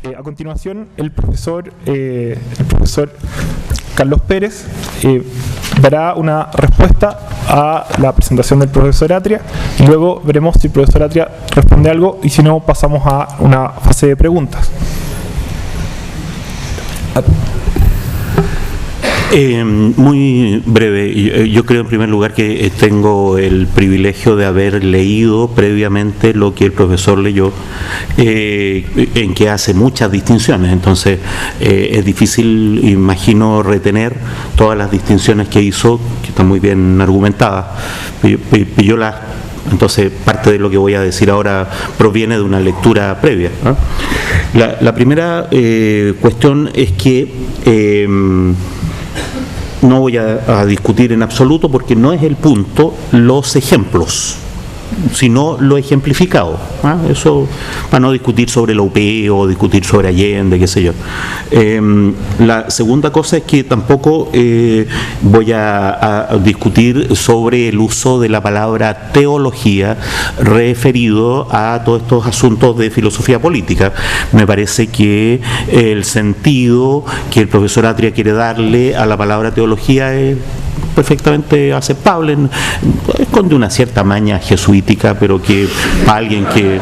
A continuación, el profesor Carlos Pérez dará una respuesta a la presentación del profesor Atria y luego veremos si el profesor Atria responde algo y si no pasamos a una fase de preguntas. Muy breve. Yo creo en primer lugar que tengo el privilegio de haber leído previamente lo que el profesor leyó, en que hace muchas distinciones. Entonces es difícil, imagino, retener todas las distinciones que hizo, que están muy bien argumentadas. Entonces parte de lo que voy a decir ahora proviene de una lectura previa, ¿no? La primera cuestión es que no voy a discutir en absoluto, porque no es el punto los ejemplos, sino lo ejemplificado, ¿ah? Eso, para no discutir sobre la UP o discutir sobre Allende, qué sé yo. La segunda cosa es que tampoco voy a discutir sobre el uso de la palabra teología referido a todos estos asuntos de filosofía política. Me parece que el sentido que el profesor Atria quiere darle a la palabra teología es perfectamente aceptable, esconde una cierta maña jesuítica, pero que para alguien que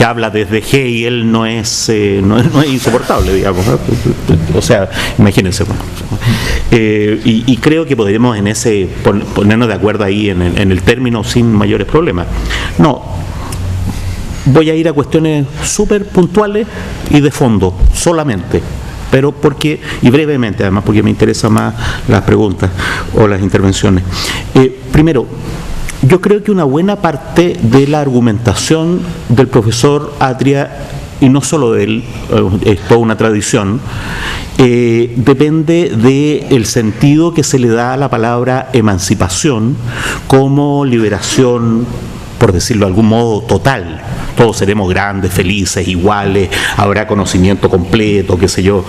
habla desde Hegel no es insoportable, digamos, ¿no? O sea, imagínense. Y creo que podríamos ponernos de acuerdo ahí en el término sin mayores problemas. No, voy a ir a cuestiones súper puntuales y de fondo, solamente. Pero porque, y brevemente además, porque me interesan más las preguntas o las intervenciones. Primero, yo creo que una buena parte de la argumentación del profesor Atria, y no solo de él, es toda una tradición, depende del sentido que se le da a la palabra emancipación como liberación, por decirlo de algún modo, total. Todos seremos grandes, felices, iguales, habrá conocimiento completo, qué sé yo.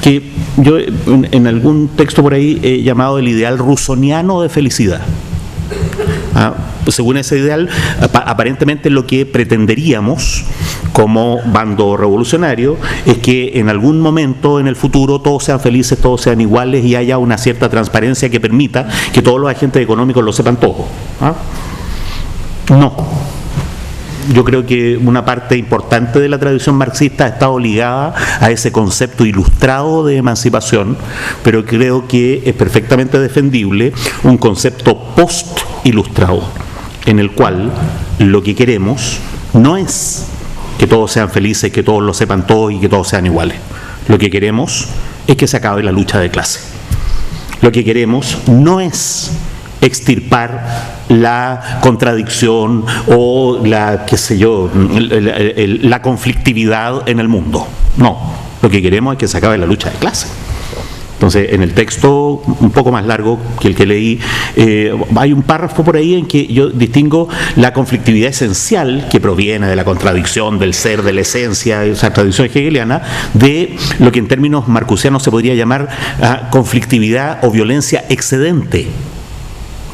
Que yo en algún texto por ahí he llamado el ideal rusoniano de felicidad. Según ese ideal, aparentemente lo que pretenderíamos como bando revolucionario es que en algún momento en el futuro todos sean felices, todos sean iguales y haya una cierta transparencia que permita que todos los agentes económicos lo sepan todo. No. Yo creo que una parte importante de la tradición marxista ha estado ligada a ese concepto ilustrado de emancipación, pero creo que es perfectamente defendible un concepto post-ilustrado, en el cual lo que queremos no es que todos sean felices, que todos lo sepan todo y que todos sean iguales. Lo que queremos es que se acabe la lucha de clase. Lo que queremos no es extirpar la contradicción o la, qué sé yo, la conflictividad en el mundo. No, lo que queremos es que se acabe la lucha de clase. Entonces, en el texto un poco más largo que el que leí, hay un párrafo por ahí en que yo distingo la conflictividad esencial, que proviene de la contradicción del ser, de la esencia, esa tradición hegeliana, de lo que en términos marcusianos se podría llamar conflictividad o violencia excedente.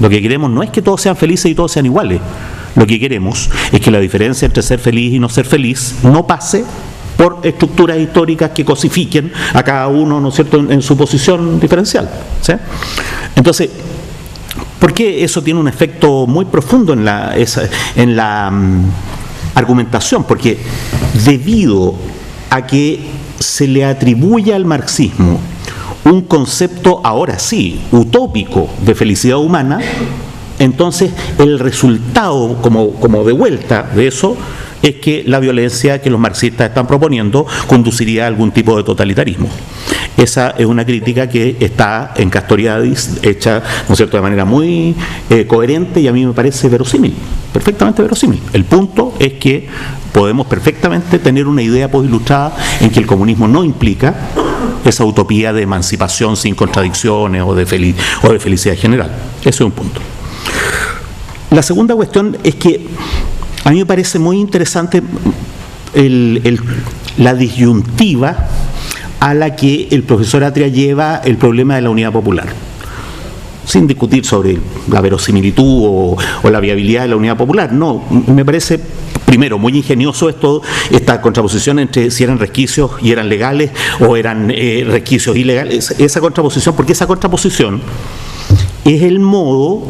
Lo que queremos no es que todos sean felices y todos sean iguales. Lo que queremos es que la diferencia entre ser feliz y no ser feliz no pase por estructuras históricas que cosifiquen a cada uno, ¿no es cierto?, en su posición diferencial, ¿sí? Entonces, ¿por qué eso tiene un efecto muy profundo en la argumentación? Porque debido a que se le atribuye al marxismo un concepto, ahora sí, utópico de felicidad humana, entonces el resultado como de vuelta de eso es que la violencia que los marxistas están proponiendo conduciría a algún tipo de totalitarismo. Esa es una crítica que está en Castoriadis, hecha, ¿no es cierto?, de manera muy coherente, y a mí me parece verosímil, perfectamente verosímil. El punto es que podemos perfectamente tener una idea posilustrada en que el comunismo no implica esa utopía de emancipación sin contradicciones o de felicidad general. Ese es un punto. La segunda cuestión es que a mí me parece muy interesante la disyuntiva a la que el profesor Atria lleva el problema de la unidad popular, sin discutir sobre la verosimilitud o la viabilidad de la unidad popular. No, me parece primero, muy ingenioso esta contraposición entre si eran resquicios y eran legales o eran resquicios ilegales. Esa contraposición, porque esa contraposición es el modo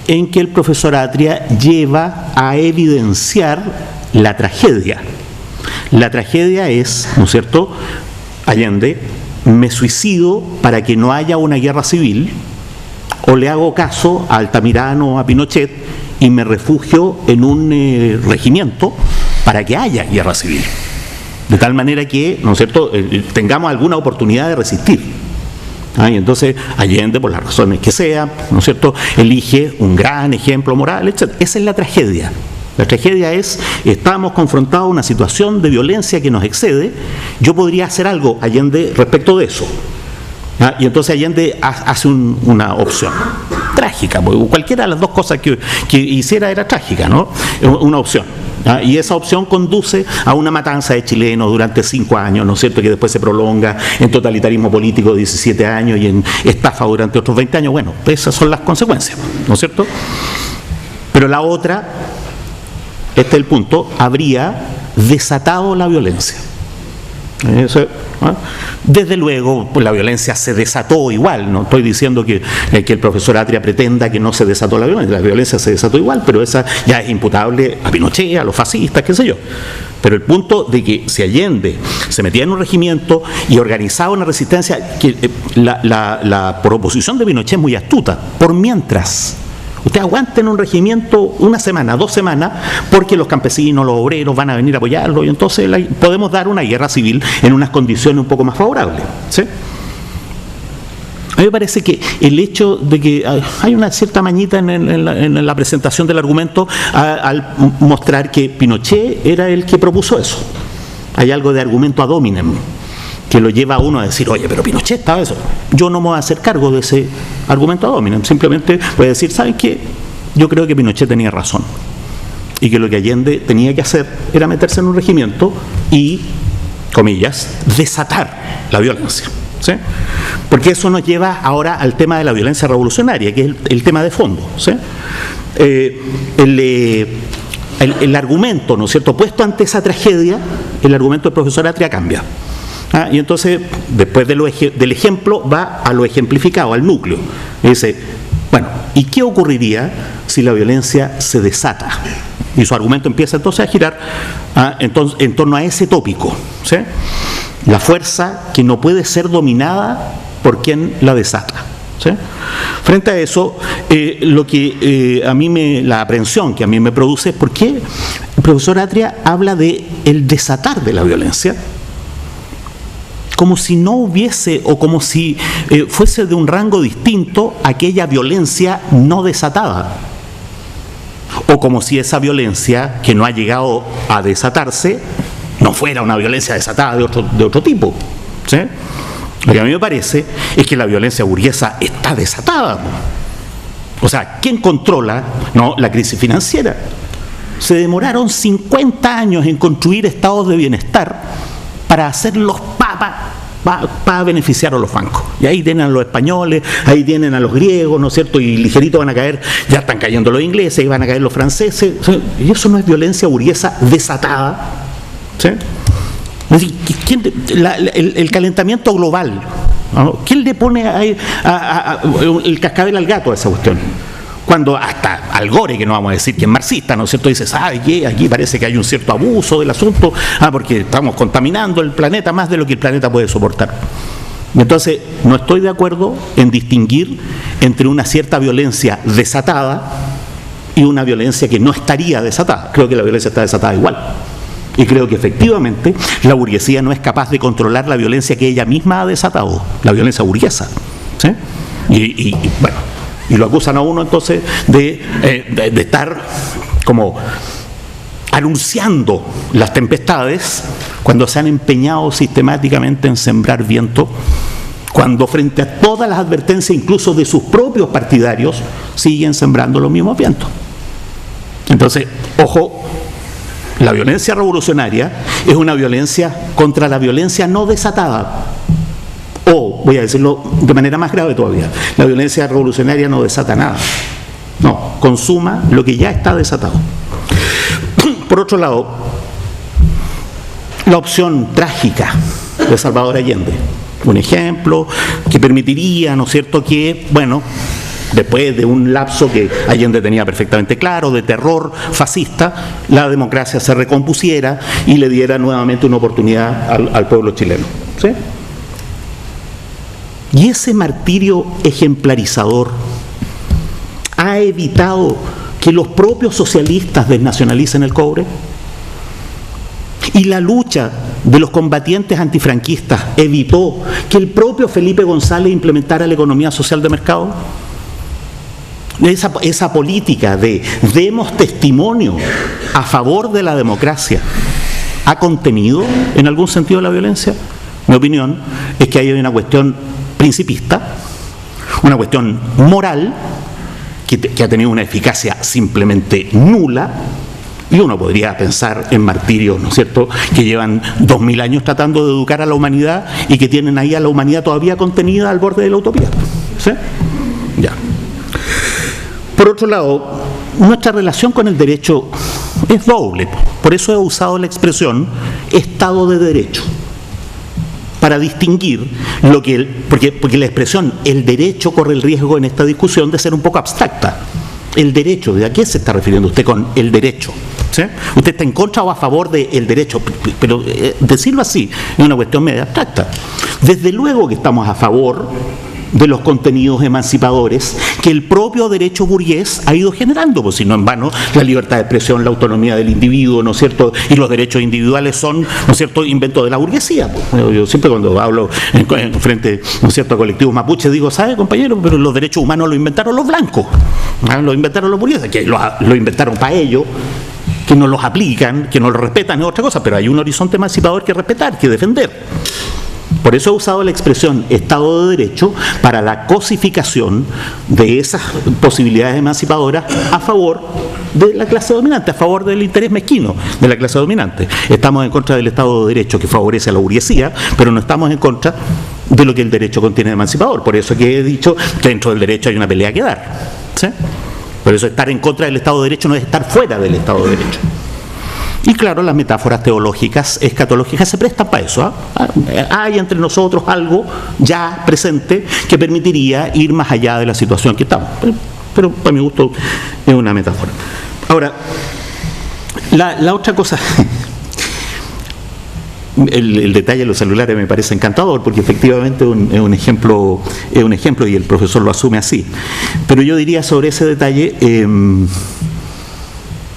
en que el profesor Atria lleva a evidenciar la tragedia. La tragedia es, ¿no es cierto?, Allende, me suicido para que no haya una guerra civil, o le hago caso a Altamirano o a Pinochet y me refugio en un regimiento para que haya guerra civil. De tal manera que, ¿no es cierto?, tengamos alguna oportunidad de resistir. Y entonces Allende, por las razones que sea, ¿no es cierto?, elige un gran ejemplo moral, etc. Esa es la tragedia. La tragedia es, estamos confrontados a una situación de violencia que nos excede, yo podría hacer algo, Allende, respecto de eso. Y entonces Allende hace una opción trágica, porque cualquiera de las dos cosas que hiciera era trágica, ¿no? Una opción. Y esa opción conduce a una matanza de chilenos durante 5 años, ¿no es cierto?, que después se prolonga en totalitarismo político de 17 años y en estafa durante otros 20 años. Bueno, esas son las consecuencias, ¿no es cierto? Pero la otra, este es el punto, habría desatado la violencia. Eso, desde luego, pues la violencia se desató igual, no estoy diciendo que el profesor Atria pretenda que no se desató la violencia se desató igual, pero esa ya es imputable a Pinochet, a los fascistas, qué sé yo. Pero el punto de que si Allende se metía en un regimiento y organizaba una resistencia, que la proposición de Pinochet es muy astuta, por mientras usted aguante en un regimiento 1 semana, 2 semanas, porque los campesinos, los obreros van a venir a apoyarlo y entonces podemos dar una guerra civil en unas condiciones un poco más favorables, ¿sí? A mí me parece que el hecho de que hay una cierta mañita en la presentación del argumento al mostrar que Pinochet era el que propuso eso. Hay algo de argumento ad hominem que lo lleva a uno a decir, oye, pero Pinochet estaba eso. Yo no me voy a hacer cargo de ese argumento ad hominem, simplemente voy a decir, ¿saben qué? Yo creo que Pinochet tenía razón y que lo que Allende tenía que hacer era meterse en un regimiento y, comillas, desatar la violencia, ¿sí? Porque eso nos lleva ahora al tema de la violencia revolucionaria, que es el tema de fondo, ¿sí? El argumento, ¿no es cierto?, puesto ante esa tragedia, el argumento del profesor Atria cambia. Y entonces, después del ejemplo, va a lo ejemplificado, al núcleo. Y dice, bueno, ¿y qué ocurriría si la violencia se desata? Y su argumento empieza entonces a girar en torno a ese tópico, ¿sí? La fuerza que no puede ser dominada por quien la desata, ¿sí? Frente a eso, lo que la aprehensión que a mí me produce es por qué el profesor Atria habla de el desatar de la violencia, como si no hubiese o como si fuese de un rango distinto aquella violencia no desatada, o como si esa violencia que no ha llegado a desatarse no fuera una violencia desatada de otro tipo, ¿sí? Lo que a mí me parece es que la violencia burguesa está desatada. O sea, ¿quién controla? No, la crisis financiera. Se demoraron 50 años en construir estados de bienestar para hacerlos para beneficiar a los bancos. Y ahí tienen a los españoles, ahí tienen a los griegos, ¿no es cierto? Y ligerito van a caer, ya están cayendo los ingleses, y van a caer los franceses. Y eso no es violencia burguesa desatada, ¿sí? Es decir, el calentamiento global, ¿no? ¿Quién le pone el cascabel al gato a esa cuestión? Cuando hasta Al Gore, que no vamos a decir que es marxista, ¿no es cierto?, dice, aquí parece que hay un cierto abuso del asunto, porque estamos contaminando el planeta más de lo que el planeta puede soportar. Y entonces, no estoy de acuerdo en distinguir entre una cierta violencia desatada y una violencia que no estaría desatada. Creo que la violencia está desatada igual. Y creo que efectivamente la burguesía no es capaz de controlar la violencia que ella misma ha desatado, la violencia burguesa, ¿sí? Bueno, y lo acusan a uno entonces de estar como anunciando las tempestades cuando se han empeñado sistemáticamente en sembrar viento, cuando frente a todas las advertencias incluso de sus propios partidarios siguen sembrando los mismos vientos. Entonces, ojo, la violencia revolucionaria es una violencia contra la violencia no desatada. O, voy a decirlo de manera más grave todavía, la violencia revolucionaria no desata nada. No, consuma lo que ya está desatado. Por otro lado, la opción trágica de Salvador Allende, un ejemplo que permitiría, ¿no es cierto?, que, bueno, después de un lapso que Allende tenía perfectamente claro, de terror fascista, la democracia se recompusiera y le diera nuevamente una oportunidad al pueblo chileno. ¿Sí? Y ese martirio ejemplarizador ha evitado que los propios socialistas desnacionalicen el cobre. Y la lucha de los combatientes antifranquistas evitó que el propio Felipe González implementara la economía social de mercado. Esa política de demos testimonio a favor de la democracia ¿ha contenido en algún sentido la violencia? Mi opinión es que hay una cuestión principista, una cuestión moral que ha tenido una eficacia simplemente nula. Y uno podría pensar en martirios, ¿no es cierto?, que llevan 2000 años tratando de educar a la humanidad y que tienen ahí a la humanidad todavía contenida al borde de la utopía. ¿Sí? Ya. Por otro lado, nuestra relación con el derecho es doble. Por eso he usado la expresión Estado de Derecho, para distinguir lo que porque la expresión el derecho corre el riesgo en esta discusión de ser un poco abstracta. El derecho, ¿de a qué se está refiriendo usted con el derecho? ¿Sí? ¿Usted está en contra o a favor del derecho? Pero decirlo así es una cuestión media abstracta. Desde luego que estamos a favor de los contenidos emancipadores que el propio derecho burgués ha ido generando, pues si no en vano la libertad de expresión, la autonomía del individuo, ¿no es cierto?, y los derechos individuales son, ¿no es cierto?, invento de la burguesía. Pues yo siempre cuando hablo en frente, ¿no es cierto?, a colectivos mapuches digo, ¿sabe, compañero? Pero los derechos humanos los inventaron los blancos, ¿no? Los inventaron los burgueses, que lo inventaron para ellos, que no los aplican, que no los respetan, es otra cosa, pero hay un horizonte emancipador que respetar, que defender. Por eso he usado la expresión Estado de Derecho para la cosificación de esas posibilidades emancipadoras a favor de la clase dominante, a favor del interés mezquino de la clase dominante. Estamos en contra del Estado de Derecho que favorece a la burguesía, pero no estamos en contra de lo que el derecho contiene de emancipador. Por eso que he dicho que dentro del derecho hay una pelea que dar. ¿Sí? Por eso estar en contra del Estado de Derecho no es estar fuera del Estado de Derecho. Y claro, las metáforas teológicas, escatológicas, se prestan para eso. Hay entre nosotros algo ya presente que permitiría ir más allá de la situación que estamos. Pero para mi gusto es una metáfora. Ahora, la otra cosa, el detalle de los celulares me parece encantador porque efectivamente es un ejemplo y el profesor lo asume así. Pero yo diría sobre ese detalle,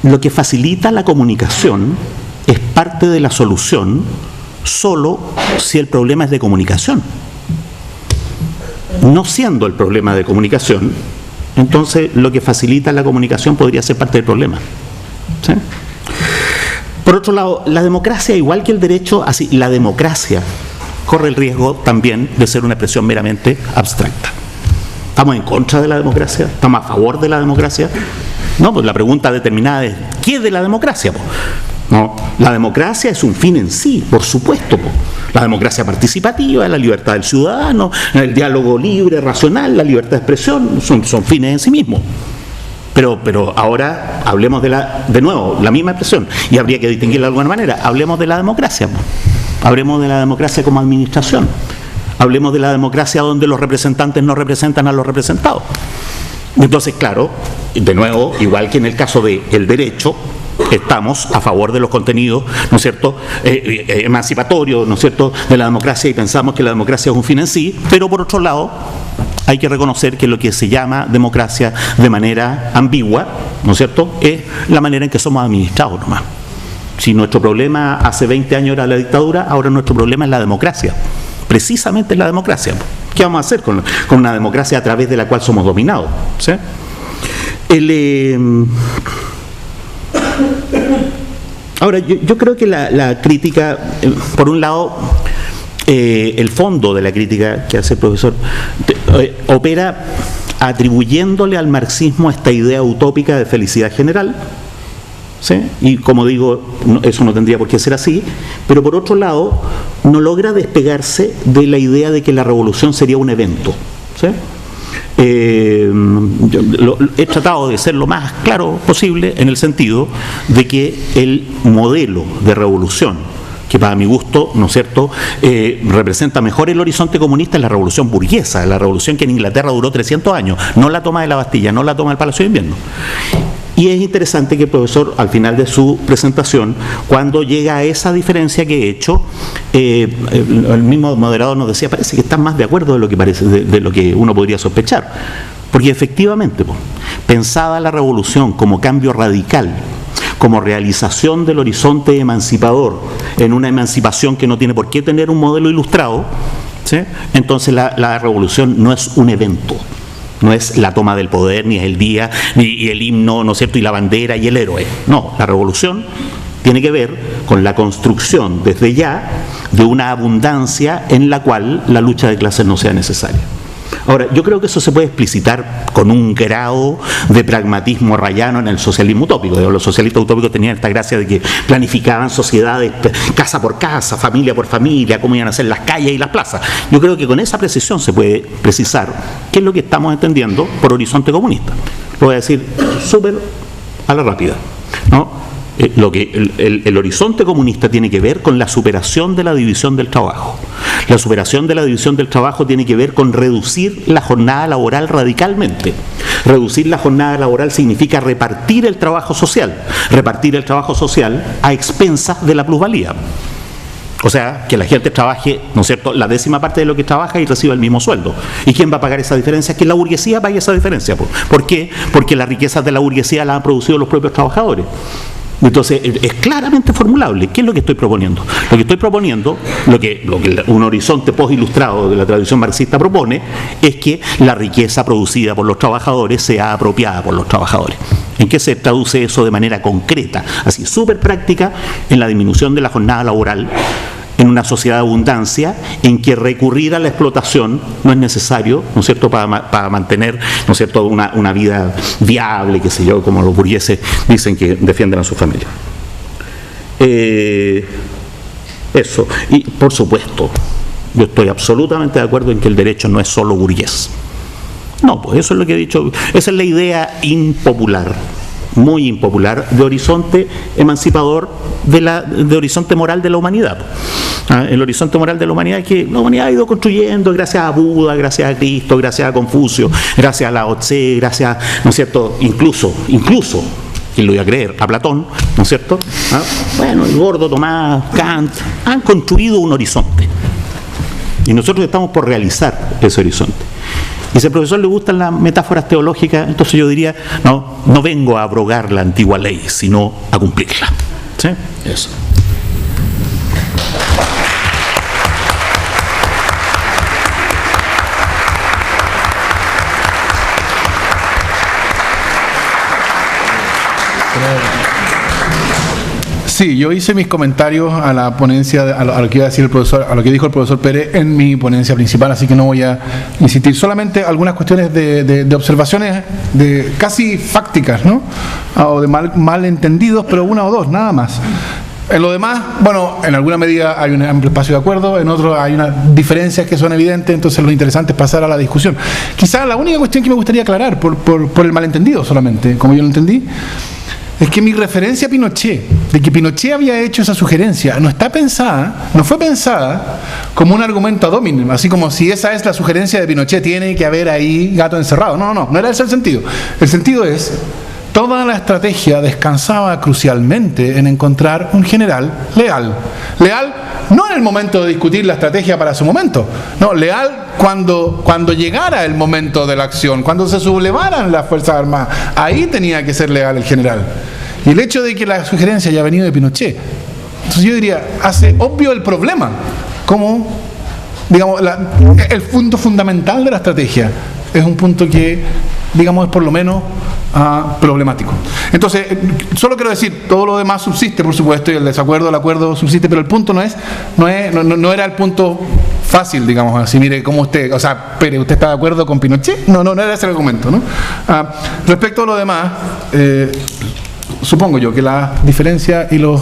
lo que facilita la comunicación es parte de la solución solo si el problema es de comunicación. No siendo el problema de comunicación, entonces lo que facilita la comunicación podría ser parte del problema. ¿Sí? Por otro lado, la democracia, igual que el derecho, así, la democracia corre el riesgo también de ser una expresión meramente abstracta. ¿Estamos en contra de la democracia? ¿Estamos a favor de la democracia? No, pues la pregunta determinada es, ¿qué es de la democracia? No, la democracia es un fin en sí, por supuesto. La democracia participativa, la libertad del ciudadano, el diálogo libre, racional, la libertad de expresión, son fines en sí mismos. Pero ahora hablemos de nuevo, la misma expresión, y habría que distinguirla de alguna manera. Hablemos de la democracia. Hablemos de la democracia como administración. Hablemos de la democracia donde los representantes no representan a los representados. Entonces, claro, de nuevo, igual que en el caso del derecho, estamos a favor de los contenidos, ¿no es cierto?, emancipatorios, ¿no es cierto?, de la democracia, y pensamos que la democracia es un fin en sí, pero por otro lado, hay que reconocer que lo que se llama democracia de manera ambigua, ¿no es cierto?, es la manera en que somos administrados nomás. Si nuestro problema hace 20 años era la dictadura, ahora nuestro problema es la democracia. Precisamente es la democracia. ¿Qué vamos a hacer con una democracia a través de la cual somos dominados? ¿Sí? Ahora, yo creo que la crítica, por un lado, el fondo de la crítica que hace el profesor opera atribuyéndole al marxismo esta idea utópica de felicidad general. ¿Sí? Y como digo, eso no tendría por qué ser así, pero por otro lado no logra despegarse de la idea de que la revolución sería un evento. ¿Sí? he tratado de ser lo más claro posible en el sentido de que el modelo de revolución que para mi gusto, ¿no es cierto?, representa mejor el horizonte comunista en la revolución burguesa, la revolución que en Inglaterra duró 300 años, no la toma de la Bastilla, no la toma del Palacio de Invierno. Y es interesante que el profesor, al final de su presentación, cuando llega a esa diferencia que he hecho, el mismo moderador nos decía, parece que están más de acuerdo de lo que parece, de lo que uno podría sospechar. Porque efectivamente, pensada la revolución como cambio radical, como realización del horizonte emancipador, en una emancipación que no tiene por qué tener un modelo ilustrado, ¿sí? Entonces la revolución no es un evento. No es la toma del poder, ni es el día, ni el himno, ¿no es cierto?, y la bandera y el héroe. No, la revolución tiene que ver con la construcción desde ya de una abundancia en la cual la lucha de clases no sea necesaria. Ahora, yo creo que eso se puede explicitar con un grado de pragmatismo rayano en el socialismo utópico. Los socialistas utópicos tenían esta gracia de que planificaban sociedades casa por casa, familia por familia, cómo iban a ser las calles y las plazas. Yo creo que con esa precisión se puede precisar qué es lo que estamos entendiendo por horizonte comunista. Lo voy a decir súper a la rápida, ¿no? El horizonte comunista tiene que ver con la superación de la división del trabajo. La superación de la división del trabajo tiene que ver con reducir la jornada laboral radicalmente. Reducir la jornada laboral significa repartir el trabajo social a expensas de la plusvalía. O sea, que la gente trabaje, ¿no es cierto?, la 10ª parte de lo que trabaja y reciba el mismo sueldo. ¿Y quién va a pagar esa diferencia? Que la burguesía pague esa diferencia. ¿Por qué? Porque las riquezas de la burguesía las han producido los propios trabajadores. Entonces, es claramente formulable. ¿Qué es lo que estoy proponiendo? Lo que estoy proponiendo, lo que un horizonte postilustrado de la tradición marxista propone, es que la riqueza producida por los trabajadores sea apropiada por los trabajadores. ¿En qué se traduce eso de manera concreta, así súper práctica? En la disminución de la jornada laboral, en una sociedad de abundancia en que recurrir a la explotación no es necesario, ¿no es cierto?, para mantener, ¿no es cierto?, una vida viable, qué sé yo, como los burgueses dicen que defienden a su familia. Eso. Y por supuesto, yo estoy absolutamente de acuerdo en que el derecho no es solo burgués. No, pues eso es lo que he dicho. Esa es la idea impopular, muy impopular, de horizonte emancipador, de horizonte moral de la humanidad. El horizonte moral de la humanidad es que la humanidad ha ido construyendo gracias a Buda, gracias a Cristo, gracias a Confucio, gracias a Lao Tse, gracias, ¿no es cierto?, incluso, ¿quién lo iba a creer?, a Platón, ¿no es cierto? Bueno, el gordo Tomás, Kant, han construido un horizonte. Y nosotros estamos por realizar ese horizonte. Y si al profesor le gustan las metáforas teológicas, entonces yo diría, no vengo a abrogar la antigua ley, sino a cumplirla. ¿Sí? Eso. Sí, yo hice mis comentarios a la ponencia, a lo que iba a decir el profesor, a lo que dijo el profesor Pérez en mi ponencia principal, así que no voy a insistir. Solamente algunas cuestiones de observaciones casi fácticas, ¿no? O de mal entendidos, pero una o dos, nada más. En lo demás, bueno, en alguna medida hay un amplio espacio de acuerdo, en otros hay unas diferencias que son evidentes, entonces lo interesante es pasar a la discusión. Quizás la única cuestión que me gustaría aclarar, por el malentendido solamente, como yo lo entendí, es que mi referencia a Pinochet, de que Pinochet había hecho esa sugerencia, no fue pensada como un argumento ad hominem, así como si esa es la sugerencia de Pinochet, tiene que haber ahí gato encerrado. No era ese el sentido. El sentido es, toda la estrategia descansaba crucialmente en encontrar un general leal. Leal no en el momento de discutir la estrategia para su momento, no, leal cuando llegara el momento de la acción, cuando se sublevaran las Fuerzas Armadas, ahí tenía que ser leal el general. Y el hecho de que la sugerencia haya venido de Pinochet, entonces yo diría, hace obvio el problema, como, digamos, el punto fundamental de la estrategia es un punto que, digamos, es por lo menos problemático. Entonces, solo quiero decir, todo lo demás subsiste, por supuesto, y el desacuerdo, el acuerdo subsiste, pero el punto no era el punto fácil, digamos así. Mire, como usted, o sea, Pérez, ¿usted está de acuerdo con Pinochet? No era ese el argumento, ¿no? Respecto a lo demás, supongo yo que las diferencias y los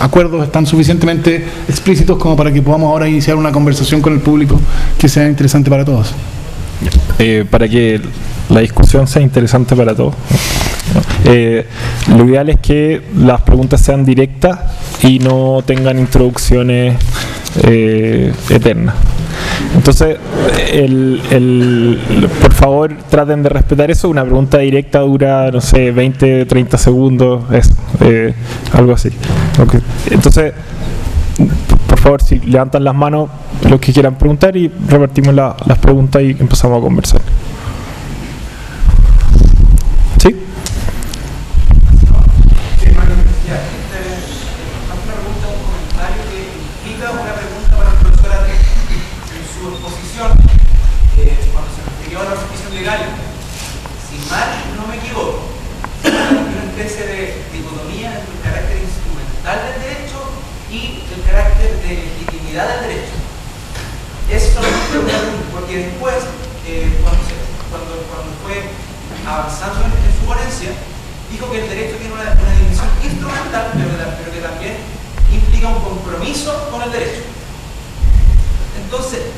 acuerdos están suficientemente explícitos como para que podamos ahora iniciar una conversación con el público que sea interesante para todos. Para que la discusión sea interesante para todos, lo ideal es que las preguntas sean directas y no tengan introducciones eternas. Entonces, por favor, traten de respetar eso. Una pregunta directa dura, no sé, 20, 30 segundos, eso, algo así. Okay. Entonces, por favor, si levantan las manos los que quieran preguntar y repartimos las preguntas y empezamos a conversar. ¿Sí? Si mal no me equivoco, hay una especie de dicotomía entre el carácter instrumental del derecho y el carácter de legitimidad del derecho. Esto porque después, cuando fue avanzando en su ponencia, dijo que el derecho tiene una dimensión instrumental, pero que también implica un compromiso con el derecho. Entonces,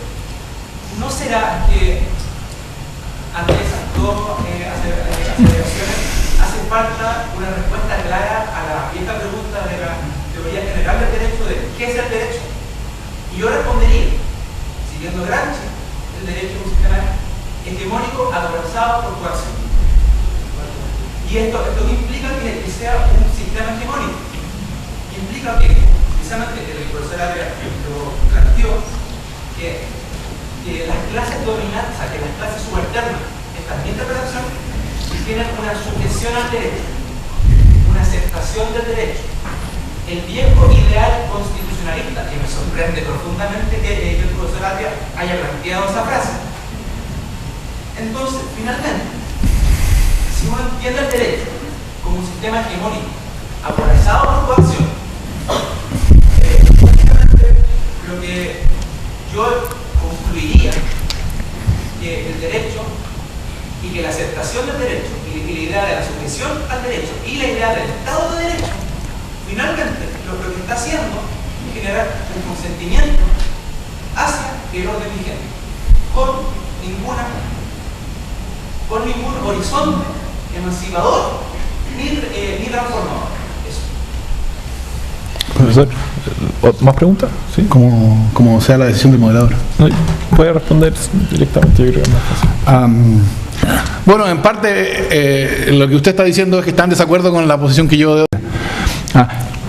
¿no será que ante esas dos aseveraciones hace falta una respuesta clara a la vieja pregunta de la teoría general del derecho de qué es el derecho? Y yo respondería, siguiendo Gramsci, el derecho es un sistema hegemónico acorazado por coacción. Y esto implica que sea un sistema hegemónico. Implica que, precisamente, el profesor Adrián lo planteó, que las clases dominantes, que las clases subalternas, esta es mi interpretación, tienen una sujeción al derecho, una aceptación del derecho. El viejo ideal constitucionalista, que me sorprende profundamente que el profesor Adrián haya planteado esa frase. Entonces, finalmente, si uno entiende el derecho como un sistema hegemónico, acorazado por coacción, básicamente lo que yo concluiría que el derecho y que la aceptación del derecho y la idea de la sujeción al derecho y la idea del Estado de Derecho, finalmente lo que está haciendo es generar un consentimiento hacia el orden vigente, con ningún horizonte emancipador ni transformador. Profesor, ¿más preguntas? ¿Sí? Como sea la decisión del moderador. No, puede responder directamente, yo creo que es más fácil. Bueno, en parte lo que usted está diciendo es que está en desacuerdo con la posición que yo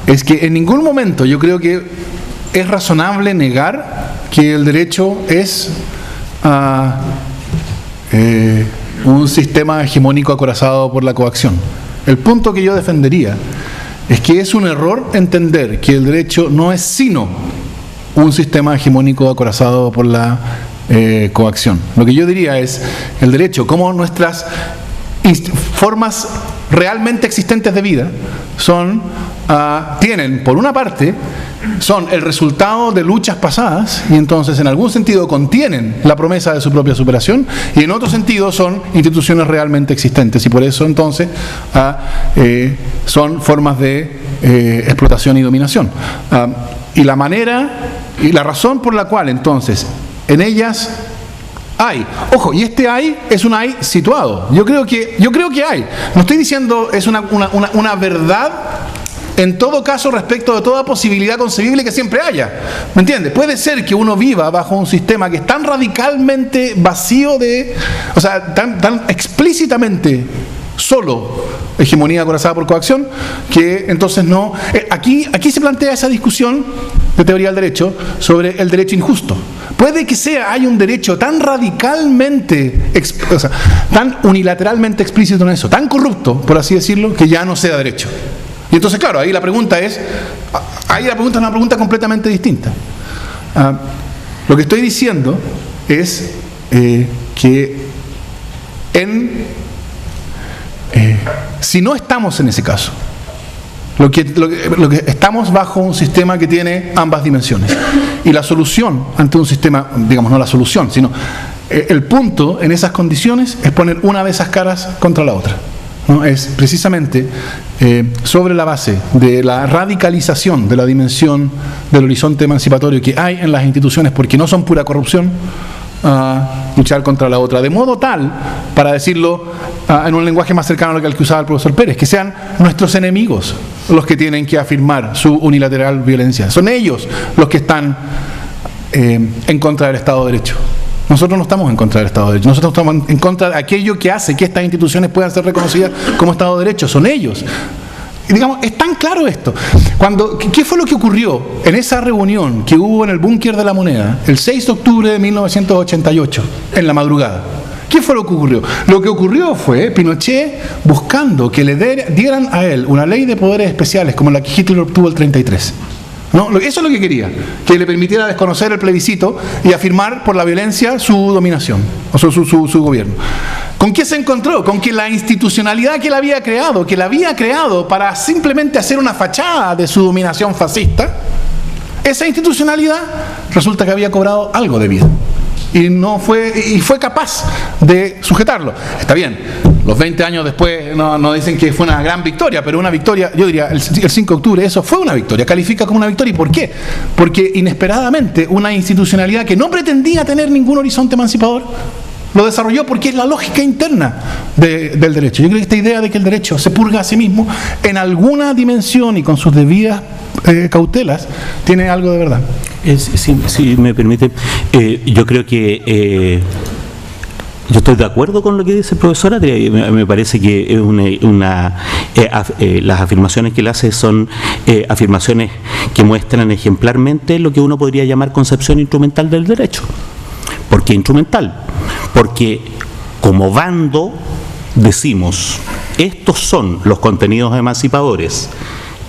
es que en ningún momento yo creo que es razonable negar que el derecho es un sistema hegemónico acorazado por la coacción. El punto que yo defendería es que es un error entender que el derecho no es sino un sistema hegemónico acorazado por la coacción. Lo que yo diría es el derecho, como nuestras formas realmente existentes de vida tienen, por una parte, son el resultado de luchas pasadas y entonces en algún sentido contienen la promesa de su propia superación y en otro sentido son instituciones realmente existentes y por eso entonces son formas de explotación y dominación. Y la manera y la razón por la cual entonces en ellas hay, ojo, y este hay es un hay situado. Yo creo que hay. No estoy diciendo es una verdad en todo caso respecto de toda posibilidad concebible que siempre haya. ¿Me entiendes? Puede ser que uno viva bajo un sistema que es tan radicalmente vacío o sea, tan explícitamente solo hegemonía acorazada por coacción, que entonces no... Aquí se plantea esa discusión de teoría del derecho sobre el derecho injusto. Puede que hay un derecho tan radicalmente, tan unilateralmente explícito en eso, tan corrupto, por así decirlo, que ya no sea derecho. Y entonces, claro, ahí la pregunta es una pregunta completamente distinta. Lo que estoy diciendo es que si no estamos en ese caso, lo que estamos bajo un sistema que tiene ambas dimensiones. Y la solución ante un sistema, digamos, no la solución, sino el punto en esas condiciones es poner una de esas caras contra la otra. ¿No? Es precisamente sobre la base de la radicalización de la dimensión del horizonte emancipatorio que hay en las instituciones, porque no son pura corrupción, luchar contra la otra, de modo tal, para decirlo en un lenguaje más cercano al que usaba el profesor Pérez, que sean nuestros enemigos los que tienen que afirmar su unilateral violencia. Son ellos los que están en contra del Estado de Derecho. Nosotros no estamos en contra del Estado de Derecho, nosotros estamos en contra de aquello que hace que estas instituciones puedan ser reconocidas como Estado de Derecho. Son ellos. Y digamos, es tan claro esto. ¿Qué fue lo que ocurrió en esa reunión que hubo en el búnker de la Moneda el 6 de octubre de 1988, en la madrugada? ¿Qué fue lo que ocurrió? Lo que ocurrió fue Pinochet buscando que le dieran a él una ley de poderes especiales como la que Hitler obtuvo el 33. ¿No? Eso es lo que quería, que le permitiera desconocer el plebiscito y afirmar por la violencia su dominación, o sea, su gobierno. ¿Con qué se encontró? Con que la institucionalidad que él había creado para simplemente hacer una fachada de su dominación fascista, esa institucionalidad resulta que había cobrado algo de vida. Y fue capaz de sujetarlo. Está bien, los 20 años después no dicen que fue una gran victoria, pero una victoria, yo diría, el 5 de octubre, eso fue una victoria, califica como una victoria. ¿Y por qué? Porque inesperadamente una institucionalidad que no pretendía tener ningún horizonte emancipador, lo desarrolló porque es la lógica interna del derecho. Yo creo que esta idea de que el derecho se purga a sí mismo en alguna dimensión y con sus debidas cautelas, tiene algo de verdad. Si me permite, yo creo que yo estoy de acuerdo con lo que dice el profesor Atria. Me parece que las afirmaciones que él hace son afirmaciones que muestran ejemplarmente lo que uno podría llamar concepción instrumental del derecho. ¿Por qué instrumental? Porque como bando decimos, estos son los contenidos emancipadores,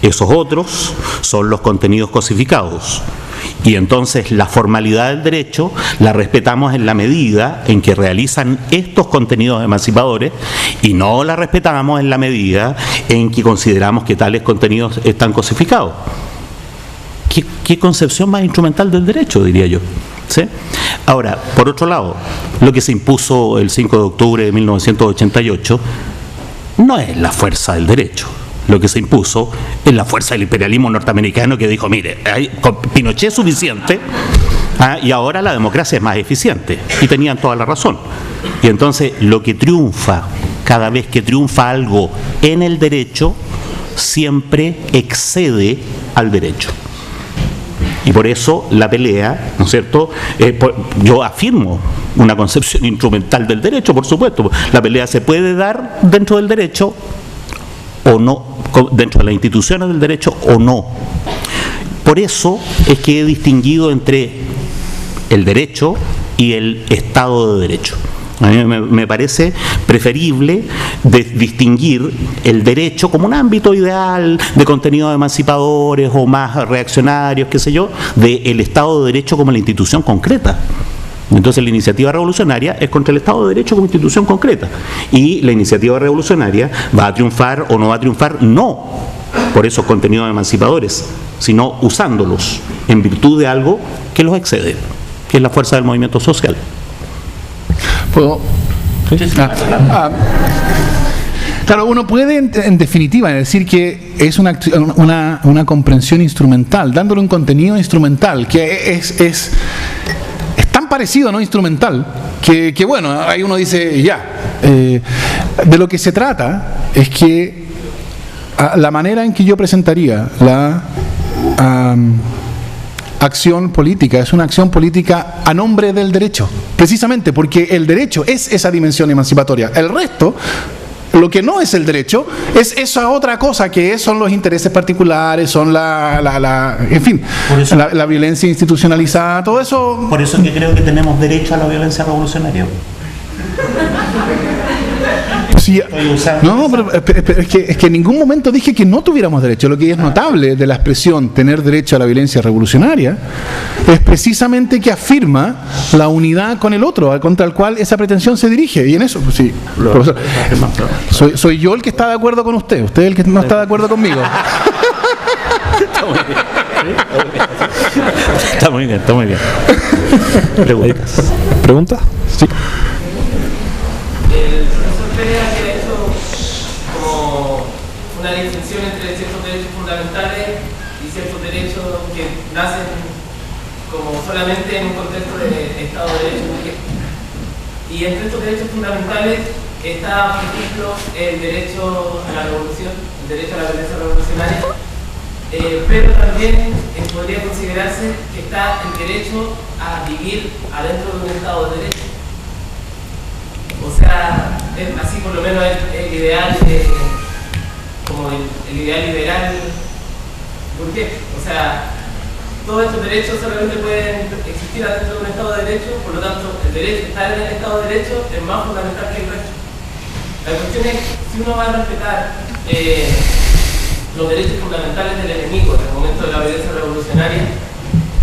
esos otros son los contenidos cosificados. Y entonces la formalidad del derecho la respetamos en la medida en que realizan estos contenidos emancipadores y no la respetamos en la medida en que consideramos que tales contenidos están cosificados. ¿Qué concepción más instrumental del derecho, diría yo? ¿Sí? Ahora, por otro lado, lo que se impuso el 5 de octubre de 1988 no es la fuerza del derecho. Lo que se impuso es la fuerza del imperialismo norteamericano, que dijo, mire, con Pinochet es suficiente, y ahora la democracia es más eficiente. Y tenían toda la razón. Y entonces lo que triunfa, cada vez que triunfa algo en el derecho, siempre excede al derecho. Y por eso la pelea, ¿no es cierto? Yo afirmo una concepción instrumental del derecho, por supuesto. La pelea se puede dar dentro del derecho o no, dentro de las instituciones del derecho o no. Por eso es que he distinguido entre el derecho y el Estado de Derecho. A mí me parece preferible distinguir el derecho como un ámbito ideal de contenidos emancipadores o más reaccionarios, qué sé yo, del Estado de Derecho como la institución concreta. Entonces la iniciativa revolucionaria es contra el Estado de Derecho como institución concreta. Y la iniciativa revolucionaria va a triunfar o no va a triunfar, no por esos contenidos emancipadores, sino usándolos en virtud de algo que los excede, que es la fuerza del movimiento social. ¿Puedo? Claro, uno puede en definitiva decir que es una comprensión instrumental, dándole un contenido instrumental, que es tan parecido a no instrumental, que bueno, ahí uno dice, ya, de lo que se trata es que la manera en que yo presentaría la acción política es una acción política a nombre del derecho, precisamente porque el derecho es esa dimensión emancipatoria. El resto, lo que no es el derecho, es esa otra cosa que son los intereses particulares, son en fin, la violencia institucionalizada, todo eso. Por eso es que creo que tenemos derecho a la violencia revolucionaria. Sí, no, pero es que en ningún momento dije que no tuviéramos derecho. Lo que es notable de la expresión tener derecho a la violencia revolucionaria es precisamente que afirma la unidad con el otro, contra el cual esa pretensión se dirige. Y en eso, pues sí, profesor, soy yo el que está de acuerdo con usted es el que no está de acuerdo conmigo. Está muy bien, está muy bien. ¿Preguntas? Sí. Que eso como una distinción entre ciertos derechos fundamentales y ciertos derechos que nacen como solamente en un contexto de Estado de Derecho. Y entre estos derechos fundamentales está, por ejemplo, el derecho a la revolución, el derecho a la violencia revolucionaria, pero también podría considerarse que está el derecho a vivir adentro de un Estado de Derecho. O sea, así por lo menos el ideal, como el ideal liberal burgués. O sea, todos estos derechos solamente pueden existir adentro de un Estado de Derecho, por lo tanto, el derecho a estar en el Estado de Derecho es más fundamental que el resto. La cuestión es, si uno va a respetar los derechos fundamentales del enemigo en el momento de la violencia revolucionaria,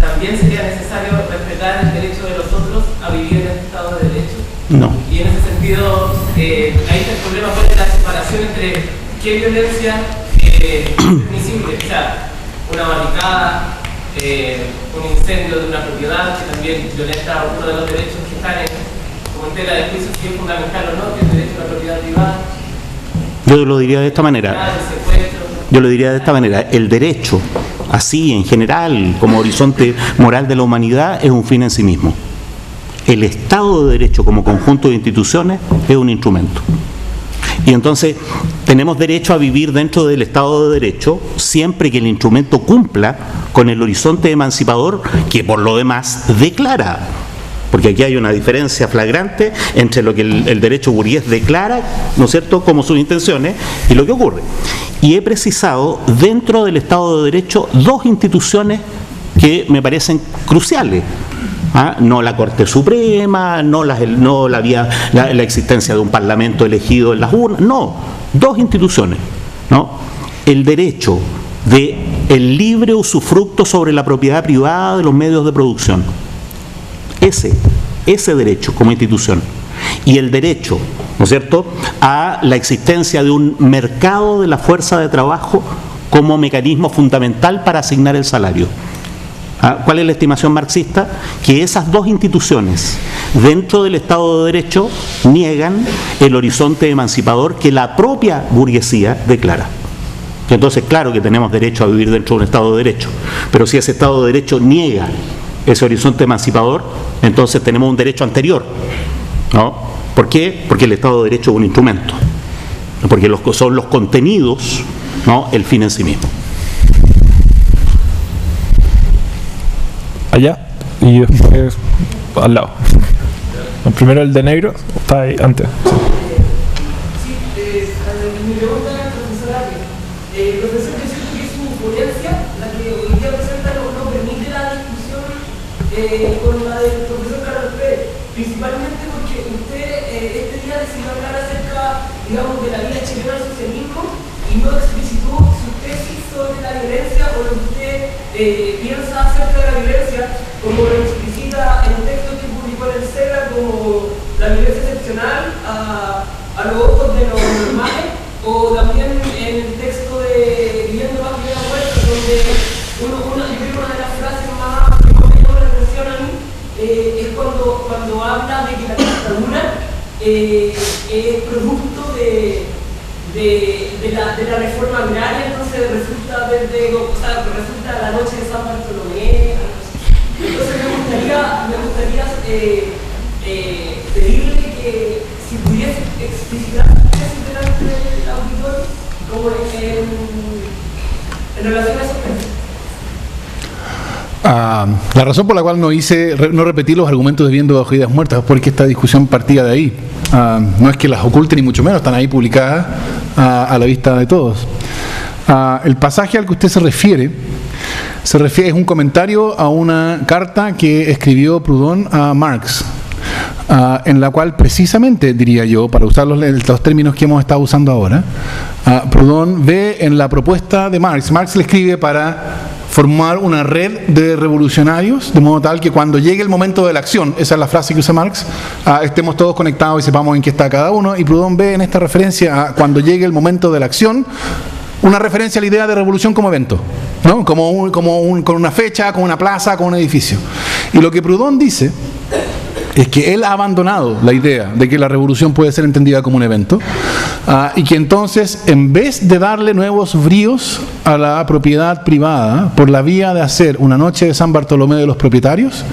también sería necesario respetar el derecho de los otros a vivir en este Estado de Derecho. No. Y en ese sentido, ahí está el problema, cuál es la separación entre qué violencia es admisible, o sea, una barricada, un incendio de una propiedad que también violenta uno de los derechos que están como en tela de juicio, si es fundamental o no, que es el derecho a la propiedad privada. Yo lo diría de esta manera. El derecho, así en general, como horizonte moral de la humanidad, es un fin en sí mismo. El Estado de Derecho como conjunto de instituciones es un instrumento. Y entonces tenemos derecho a vivir dentro del Estado de Derecho siempre que el instrumento cumpla con el horizonte emancipador que por lo demás declara. Porque aquí hay una diferencia flagrante entre lo que el derecho burgués declara, ¿no es cierto?, como sus intenciones, y lo que ocurre. Y he precisado dentro del Estado de Derecho dos instituciones que me parecen cruciales. No la Corte Suprema, no la existencia de un Parlamento elegido en las urnas, no, dos instituciones, ¿no? El derecho de el libre usufructo sobre la propiedad privada de los medios de producción, ese derecho como institución, y el derecho, ¿no es cierto?, a la existencia de un mercado de la fuerza de trabajo como mecanismo fundamental para asignar el salario. ¿Cuál es la estimación marxista? Que esas dos instituciones dentro del Estado de Derecho niegan el horizonte emancipador que la propia burguesía declara. Entonces, claro que tenemos derecho a vivir dentro de un Estado de Derecho, pero si ese Estado de Derecho niega ese horizonte emancipador, entonces tenemos un derecho anterior, ¿no? ¿Por qué? Porque el Estado de Derecho es un instrumento, porque son los contenidos, ¿no?, el fin en sí mismo. Allá y después al lado. Primero el de negro, está ahí antes. Sí, mi pregunta es al profesor Arias. El profesor dice que su ponencia, la que hoy día presenta, no permite la discusión con la del profesor Carlos Pérez, principalmente porque usted este día decidió hablar acerca, digamos, de la vida chilena del socialismo y no explicitó su tesis sobre la violencia o lo que usted piensa acerca de la violencia, como lo explicita en un texto que publicó en el CELA como la violencia excepcional a los ojos de los normales, o también en el texto de Viviendo bajo la muerte, donde una de las frases más que me llamó la atención a mí es cuando habla de que la dictadura es producto de la reforma agraria, entonces resulta resulta la noche de San Bartolomé. Entonces me gustaría pedirle que si pudiese explicitar delante del auditorio como en relación a esos temas. La razón por la cual no repetí los argumentos de Viviendo bajo ideas muertas es porque esta discusión partía de ahí. No es que las oculte ni mucho menos, están ahí publicadas a la vista de todos. El pasaje al que usted se refiere es un comentario a una carta que escribió Proudhon a Marx, en la cual precisamente, diría yo, para usar los términos que hemos estado usando ahora, Proudhon ve en la propuesta de Marx le escribe para formar una red de revolucionarios, de modo tal que cuando llegue el momento de la acción, esa es la frase que usa Marx, estemos todos conectados y sepamos en qué está cada uno, y Proudhon ve en esta referencia a cuando llegue el momento de la acción, una referencia a la idea de revolución como evento, ¿no? Con una fecha, con una plaza, con un edificio. Y lo que Proudhon dice es que él ha abandonado la idea de que la revolución puede ser entendida como un evento, y que entonces, en vez de darle nuevos bríos a la propiedad privada por la vía de hacer una noche de San Bartolomé de los propietarios.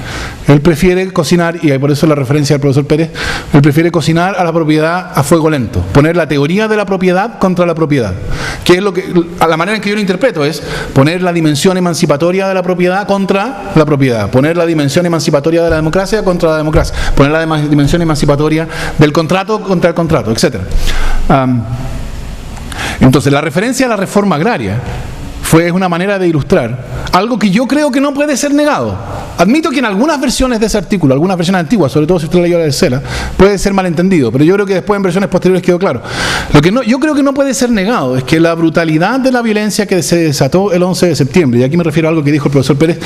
Él prefiere cocinar, y por eso la referencia al profesor Pérez, él prefiere cocinar a la propiedad a fuego lento, poner la teoría de la propiedad contra la propiedad, que es lo que, a la manera en que yo lo interpreto, es poner la dimensión emancipatoria de la propiedad contra la propiedad, poner la dimensión emancipatoria de la democracia contra la democracia, poner la dimensión emancipatoria del contrato contra el contrato, etc. Entonces, la referencia a la reforma agraria es una manera de ilustrar algo que yo creo que no puede ser negado. Admito que en algunas versiones de ese artículo, algunas versiones antiguas, sobre todo si usted leyó la de Cela, puede ser malentendido, pero yo creo que después en versiones posteriores quedó claro. Lo que yo creo que no puede ser negado es que la brutalidad de la violencia que se desató el 11 de septiembre, y aquí me refiero a algo que dijo el profesor Pérez,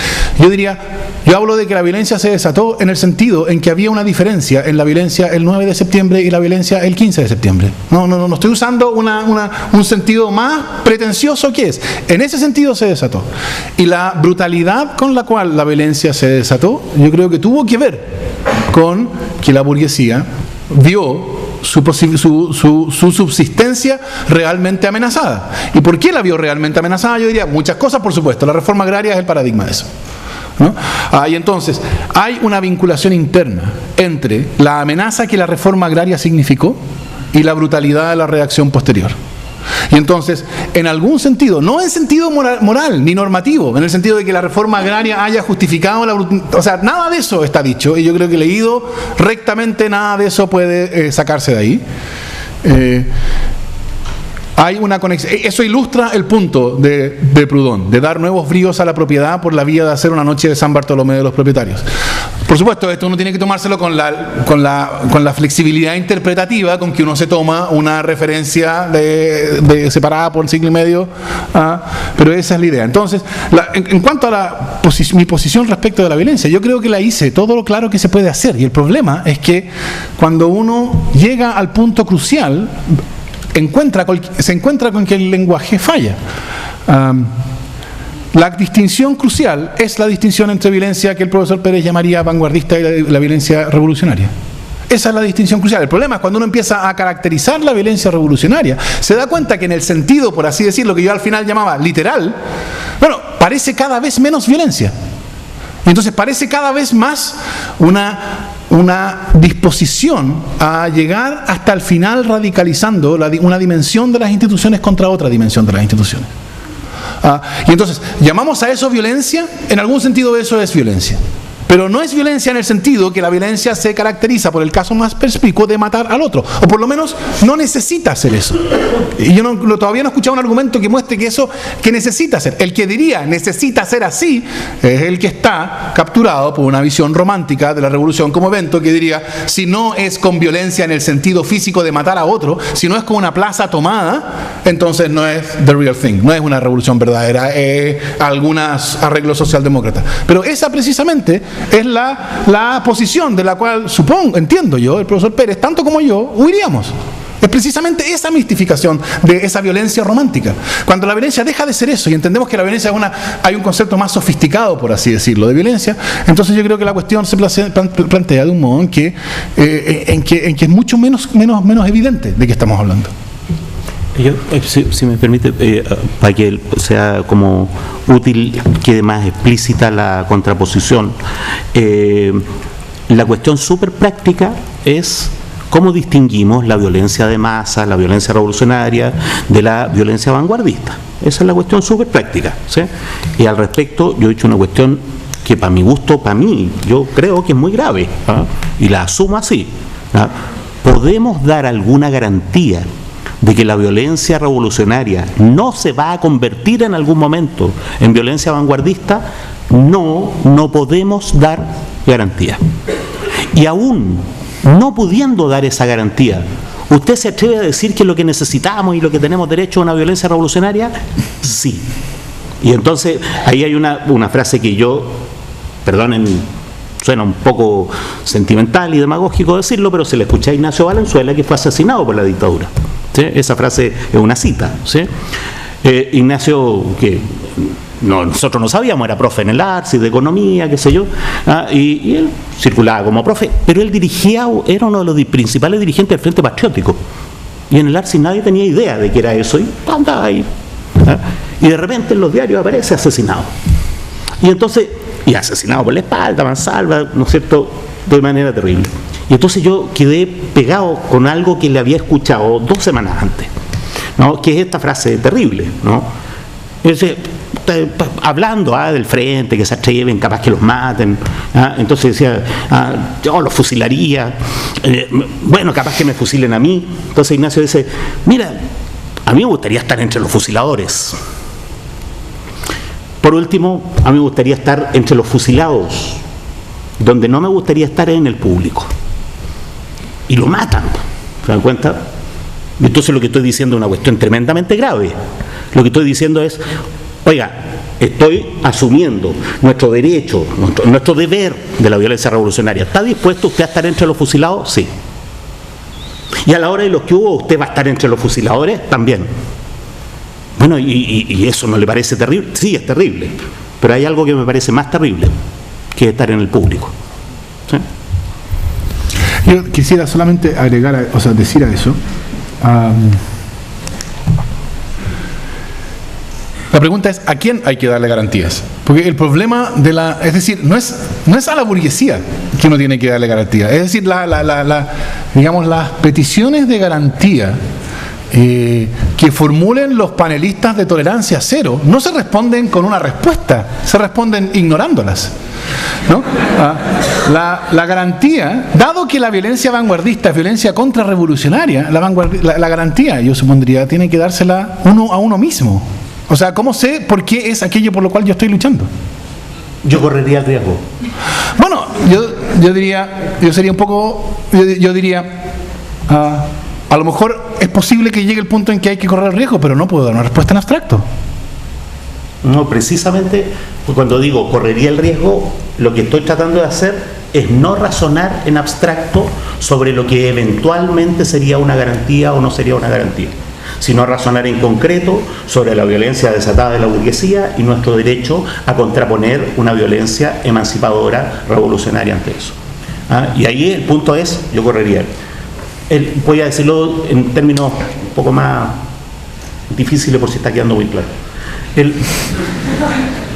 yo hablo de que la violencia se desató en el sentido en que había una diferencia en la violencia el 9 de septiembre y la violencia el 15 de septiembre. No estoy usando un sentido más pretencioso que es. En ese sentido se desató. Y la brutalidad con la cual la violencia se desató, yo creo que tuvo que ver con que la burguesía vio su subsistencia realmente amenazada. ¿Y por qué la vio realmente amenazada? Yo diría muchas cosas, por supuesto. La reforma agraria es el paradigma de eso, ¿no? Y entonces hay una vinculación interna entre la amenaza que la reforma agraria significó y la brutalidad de la reacción posterior. Y entonces, en algún sentido, no en sentido moral ni normativo, en el sentido de que la reforma agraria haya justificado la brutalidad, o sea, nada de eso está dicho, y yo creo que leído rectamente nada de eso puede sacarse de ahí. Hay una conexión. Eso ilustra el punto de Proudhon, de dar nuevos bríos a la propiedad por la vía de hacer una noche de San Bartolomé de los propietarios. Por supuesto, esto uno tiene que tomárselo con la flexibilidad interpretativa con que uno se toma una referencia separada por siglo y medio, pero esa es la idea. Entonces, en cuanto a mi posición respecto de la violencia, yo creo que la hice todo lo claro que se puede hacer, y el problema es que cuando uno llega al punto crucial, se encuentra con que el lenguaje falla. La distinción crucial es la distinción entre violencia que el profesor Pérez llamaría vanguardista y la violencia revolucionaria. Esa es la distinción crucial. El problema es cuando uno empieza a caracterizar la violencia revolucionaria, se da cuenta que en el sentido, por así decirlo, que yo al final llamaba literal, parece cada vez menos violencia. Y entonces parece cada vez más una disposición a llegar hasta el final radicalizando una dimensión de las instituciones contra otra dimensión de las instituciones. Y entonces, ¿llamamos a eso violencia? En algún sentido eso es violencia. Pero no es violencia en el sentido que la violencia se caracteriza por el caso más perspicuo de matar al otro. O por lo menos no necesita hacer eso. Y yo todavía no he escuchado un argumento que muestre que necesita hacer. El que diría necesita ser así es el que está capturado por una visión romántica de la revolución como evento, que diría, si no es con violencia en el sentido físico de matar a otro, si no es con una plaza tomada, entonces no es the real thing, no es una revolución verdadera, algunos arreglos socialdemócratas. Pero esa precisamente es la posición de la cual entiendo yo, el profesor Pérez, tanto como yo, huiríamos. Es precisamente esa mistificación de esa violencia romántica. Cuando la violencia deja de ser eso y entendemos que la violencia hay un concepto más sofisticado, por así decirlo, de violencia, entonces yo creo que la cuestión se plantea de un modo en que es mucho menos evidente de qué estamos hablando. Yo, si me permite, para que sea como útil, quede más explícita la contraposición, la cuestión súper práctica es cómo distinguimos la violencia de masa, la violencia revolucionaria, de la violencia vanguardista. Esa es la cuestión súper práctica, ¿sí? Y al respecto, yo he dicho una cuestión que para mi gusto, yo creo que es muy grave, y la asumo así. ¿Podemos dar alguna garantía de que la violencia revolucionaria no se va a convertir en algún momento en violencia vanguardista? No podemos dar garantía. Y aún no pudiendo dar esa garantía, ¿usted se atreve a decir que lo que necesitamos y lo que tenemos derecho a una violencia revolucionaria? Sí. Y entonces ahí hay una frase que yo, perdonen, suena un poco sentimental y demagógico decirlo, pero se le escucha a Ignacio Valenzuela, que fue asesinado por la dictadura. ¿Sí? Esa frase es una cita, ¿sí? Ignacio, que nosotros no sabíamos, era profe en el ARSI, de economía, qué sé yo, y él circulaba como profe, pero él era uno de los principales dirigentes del Frente Patriótico, y en el ARSI nadie tenía idea de qué era eso, y andaba ahí ¿Ah? Y de repente en los diarios aparece asesinado. Y entonces, y asesinado por la espalda, mansalva, ¿no es cierto?, de manera terrible. Y entonces yo quedé pegado con algo que le había escuchado 2 semanas antes, ¿no?, que es esta frase terrible, ¿no? Entonces, hablando del frente, que se atreven, capaz que los maten, entonces decía, yo los fusilaría, bueno, capaz que me fusilen a mí. Entonces Ignacio dice, mira, a mí me gustaría estar entre los fusiladores. Por último, a mí me gustaría estar entre los fusilados. Donde no me gustaría estar es en el público. Y lo matan, ¿se dan cuenta? Entonces lo que estoy diciendo es una cuestión tremendamente grave. Lo que estoy diciendo es, oiga, estoy asumiendo nuestro derecho, nuestro deber de la violencia revolucionaria. ¿Está dispuesto usted a estar entre los fusilados? Sí. Y a la hora de los que hubo, ¿usted va a estar entre los fusiladores? También. Bueno, ¿y eso no le parece terrible? Sí, es terrible. Pero hay algo que me parece más terrible, que estar en el público. ¿Sí? Yo quisiera solamente agregar, decir a eso. La pregunta es, ¿a quién hay que darle garantías? Porque el problema es decir, no es a la burguesía que uno tiene que darle garantía. Es decir, digamos, las peticiones de garantía que formulen los panelistas de tolerancia cero no se responden con una respuesta, se responden ignorándolas, ¿no? La garantía, dado que la violencia vanguardista es violencia contrarrevolucionaria, la garantía, yo supondría, tiene que dársela uno a uno mismo. O sea, ¿cómo sé por qué es aquello por lo cual yo estoy luchando? Yo correría el riesgo. Bueno, yo diría, a lo mejor es posible que llegue el punto en que hay que correr el riesgo, pero no puedo dar una respuesta en abstracto. No, precisamente cuando digo correría el riesgo, lo que estoy tratando de hacer es no razonar en abstracto sobre lo que eventualmente sería una garantía o no sería una garantía, sino razonar en concreto sobre la violencia desatada de la burguesía y nuestro derecho a contraponer una violencia emancipadora, revolucionaria ante eso. Y ahí el punto es, yo correría. Voy a decirlo en términos un poco más difíciles por si está quedando muy claro.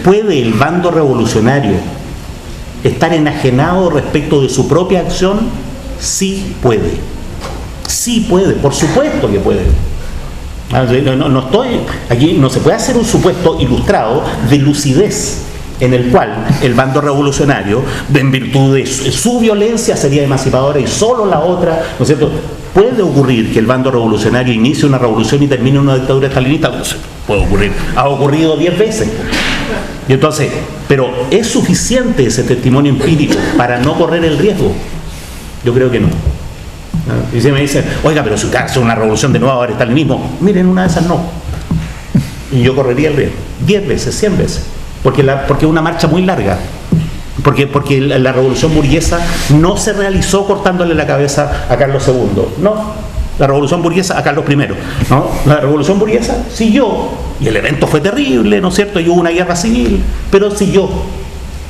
¿Puede el bando revolucionario estar enajenado respecto de su propia acción? Sí puede. Sí puede, por supuesto que puede. No estoy aquí, no se puede hacer un supuesto ilustrado de lucidez en el cual el bando revolucionario, en virtud de su violencia, sería emancipadora y solo la otra, ¿no es cierto? Puede ocurrir que el bando revolucionario inicie una revolución y termine una dictadura estalinista. Puede ocurrir, ha ocurrido 10 veces. Y entonces, pero ¿es suficiente ese testimonio empírico para no correr el riesgo? Yo creo que no. Y si me dicen, oiga, pero si hace una revolución de nuevo ahora está el mismo, miren, una de esas no. Y yo correría el riesgo 10 veces, 100 veces, porque es una marcha muy larga, porque la revolución burguesa no se realizó cortándole la cabeza a Carlos II, no, la revolución burguesa a Carlos I, ¿no? La revolución burguesa siguió, y el evento fue terrible, ¿no es cierto? Y hubo una guerra civil, pero siguió.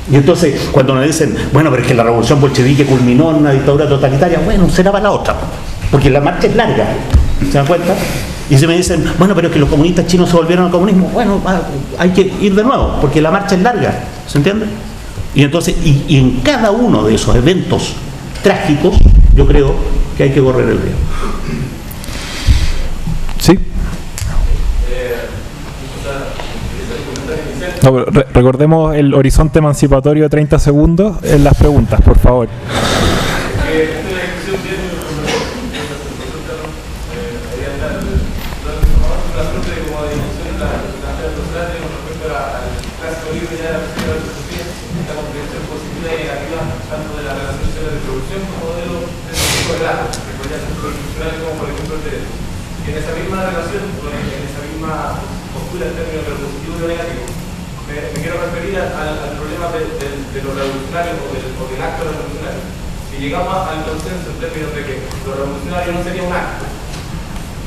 Y entonces, cuando nos dicen, bueno, pero es que la revolución bolchevique culminó en una dictadura totalitaria, bueno, será para la otra, porque la marcha es larga, ¿se dan cuenta? Y si me dicen, bueno, pero es que los comunistas chinos se volvieron al comunismo, bueno, hay que ir de nuevo, porque la marcha es larga, ¿se entiende? Y entonces, y en cada uno de esos eventos trágicos, yo creo que hay que correr el riesgo. Sí. No, recordemos el horizonte emancipatorio de 30 segundos en las preguntas, por favor. En esa misma relación, en esa misma postura en términos de lo positivo y lo negativo, me quiero referir al problema de lo revolucionario o del acto revolucionario. Si llegamos al consenso en términos de que lo revolucionario no sería un acto,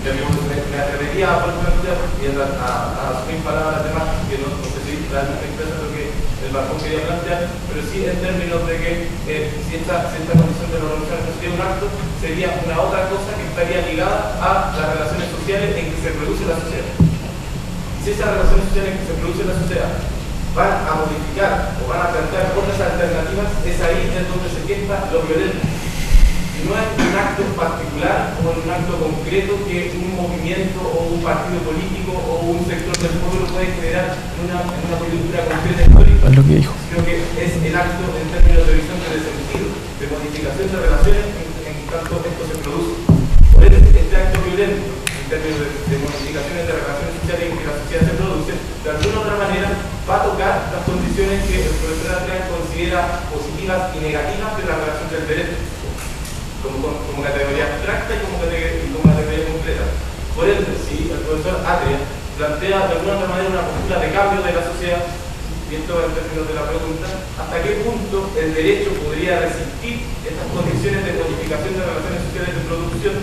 me atrevería a asumir palabras de más que no sé si realmente expresan lo que el Bajón quería plantear, pero sí en términos de que si esta condición de lo revolucionario no sería un acto, sería una otra cosa que estaría ligada a las relaciones sociales en que se produce la sociedad. Si si esas relaciones sociales que se producen en la sociedad van a modificar o van a plantear otras alternativas, es ahí en donde se gesta lo violento. Y no es un acto particular o un acto concreto que un movimiento o un partido político o un sector del pueblo puede generar en una coyuntura concreta histórica, Es lo que dijo. sino que es el acto en términos de horizonte de sentido, de modificación de relaciones en tanto esto se produce. Por eso, este acto violento, en términos de modificaciones de relaciones sociales en que la sociedad se produce, de alguna u otra manera va a tocar las condiciones que el profesor Atria considera positivas y negativas de la relación del derecho, como categoría abstracta y como categoría concreta. Por ende, si el profesor Atria plantea de alguna u otra manera una postura de cambio de la sociedad, y esto en términos de la pregunta, ¿hasta qué punto el derecho podría resistir estas condiciones de modificación de relaciones sociales de producción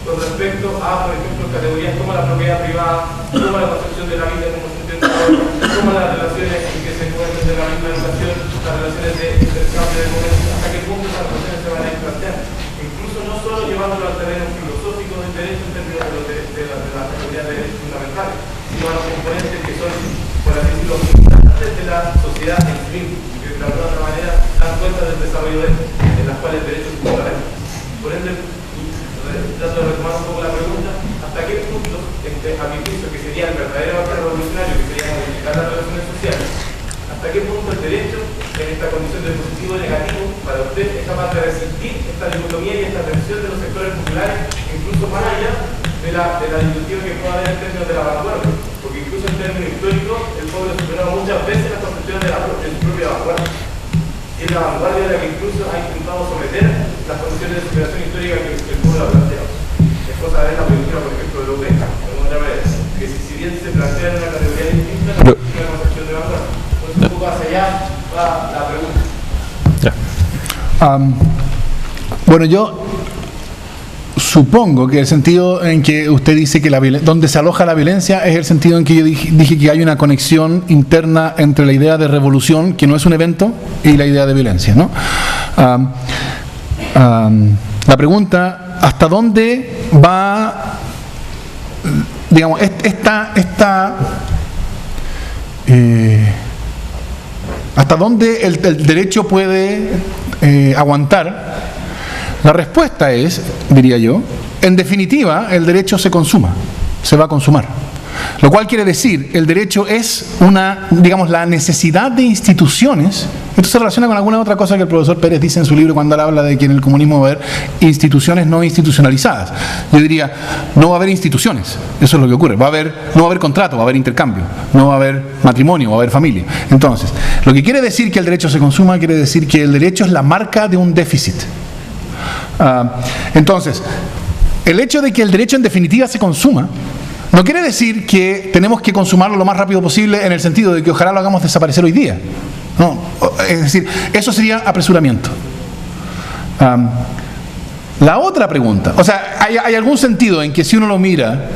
con respecto a, por ejemplo, categorías como la propiedad privada, como la concepción de la vida como se entiende ahora, como las relaciones en que se encuentran de la misma educación, las relaciones de intercambio de comercio, hasta qué punto esas relaciones se van a ir planteando? Incluso no solo llevándolo al terreno filosófico del derecho en términos de las categorías de derechos fundamentales, sino a los componentes que son, por así decirlo, importantes de la sociedad en sí, que de alguna otra manera dan cuenta del desarrollo de en las cuales el derecho se fundamenta. Por ende, trato de retomar un poco la pregunta, ¿hasta qué punto, a mi juicio, que sería el verdadero acto revolucionario, que sería modificar las relaciones sociales, hasta qué punto el derecho, en esta condición de positivo o negativo, para usted es capaz de resistir esta dicotomía y esta tensión de los sectores populares, incluso más allá de la disyuntiva que pueda haber en términos de la vanguardia? Porque incluso en términos históricos, el pueblo ha superado muchas veces la concepción de su propia vanguardia. Y es la vanguardia la que incluso ha intentado someter las condiciones de superación histórica que el pueblo ha planteado. Es cosa de ver la película, por ejemplo, de López, de alguna vez, que si bien se plantea en una categoría distinta, no es una concepción de vanguardia. Entonces, un poco hacia allá va la pregunta. Bueno, yo supongo que el sentido en que usted dice que donde se aloja la violencia es el sentido en que yo dije que hay una conexión interna entre la idea de revolución, que no es un evento, y la idea de violencia, ¿no? La pregunta, ¿hasta dónde va, digamos, hasta dónde el derecho puede aguantar? La respuesta es, diría yo, en definitiva, el derecho se consuma, se va a consumar. Lo cual quiere decir, el derecho es digamos, la necesidad de instituciones. Esto se relaciona con alguna otra cosa que el profesor Pérez dice en su libro cuando él habla de que en el comunismo va a haber instituciones no institucionalizadas. Yo diría, no va a haber instituciones, eso es lo que ocurre. No va a haber contrato, va a haber intercambio, no va a haber matrimonio, va a haber familia. Entonces, lo que quiere decir que el derecho se consuma, quiere decir que el derecho es la marca de un déficit. Entonces, el hecho de que el derecho en definitiva se consuma no quiere decir que tenemos que consumarlo lo más rápido posible en el sentido de que ojalá lo hagamos desaparecer hoy día. No, es decir, eso sería apresuramiento. La otra pregunta, o sea, ¿hay algún sentido en que si uno lo mira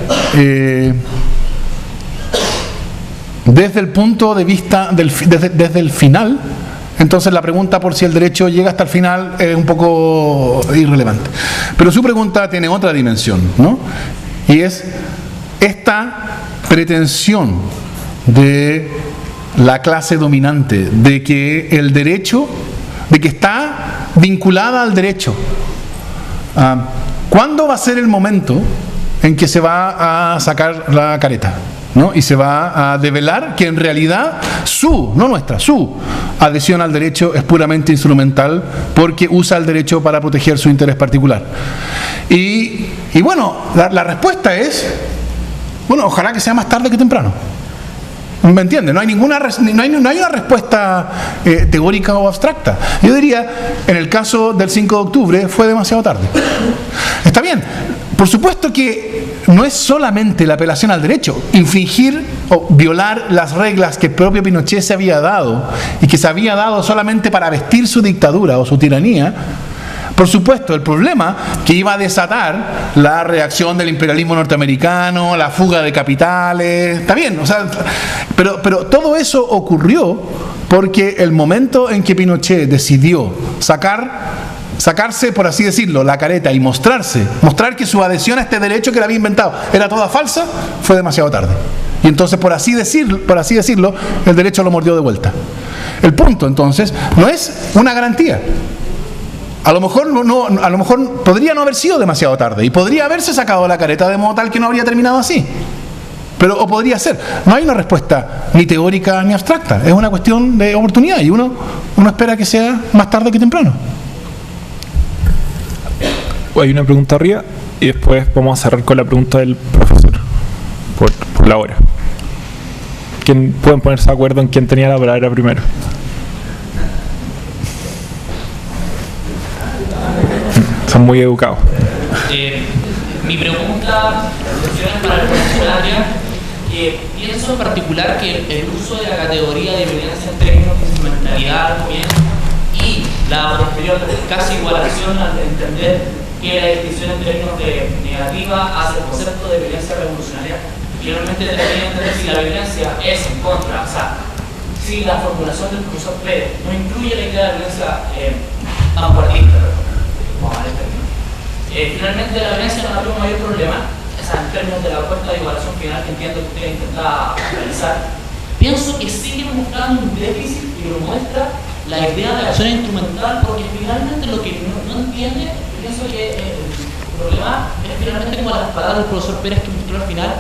desde el punto de vista desde el final, entonces la pregunta por si el derecho llega hasta el final es un poco irrelevante? Pero su pregunta tiene otra dimensión, ¿no? Y es esta pretensión de la clase dominante de que el derecho, de que está vinculada al derecho. ¿Cuándo va a ser el momento en que se va a sacar la careta, ¿no? Y se va a develar que en realidad su adhesión al derecho es puramente instrumental porque usa el derecho para proteger su interés particular? Y bueno, la respuesta es, bueno, ojalá que sea más tarde que temprano. ¿Me entiende? No hay una respuesta teórica o abstracta. Yo diría, en el caso del 5 de octubre fue demasiado tarde. Está bien, por supuesto que no es solamente la apelación al derecho, infringir o violar las reglas que el propio Pinochet se había dado y que se había dado solamente para vestir su dictadura o su tiranía. Por supuesto, el problema que iba a desatar la reacción del imperialismo norteamericano, la fuga de capitales, está bien, o sea, pero todo eso ocurrió porque el momento en que Pinochet decidió sacarse, por así decirlo, la careta y mostrar que su adhesión a este derecho que él había inventado era toda falsa, fue demasiado tarde. Y entonces, por así decirlo, el derecho lo mordió de vuelta. El punto, entonces, no es una garantía. A lo mejor podría no haber sido demasiado tarde y podría haberse sacado la careta de modo tal que no habría terminado así. O podría ser. No hay una respuesta ni teórica ni abstracta. Es una cuestión de oportunidad y uno espera que sea más tarde que temprano. Hay una pregunta arriba y después vamos a cerrar con la pregunta del profesor por la hora. ¿Quién pueden ponerse de acuerdo en quién tenía la palabra primero? Son muy educados. Mi pregunta es para el profesor Atria. Pienso en particular que el uso de la categoría de violencia en términos de instrumentalidad y la posterior casi igualación al entender que la distinción en términos de negativa hace el concepto de violencia revolucionaria. Finalmente debería entender si la violencia es en contra, o sea, si la formulación del profesor Pérez no incluye la idea de violencia vanguardista, finalmente la violencia no habría un mayor problema, o sea, en términos de la propuesta de igualación final que entiendo que usted intenta realizar. Pienso que sigue mostrando un déficit que lo muestra la idea de la acción instrumental, porque finalmente lo que no entiende, pienso que el problema es finalmente como las palabras del profesor Pérez que mostró al final,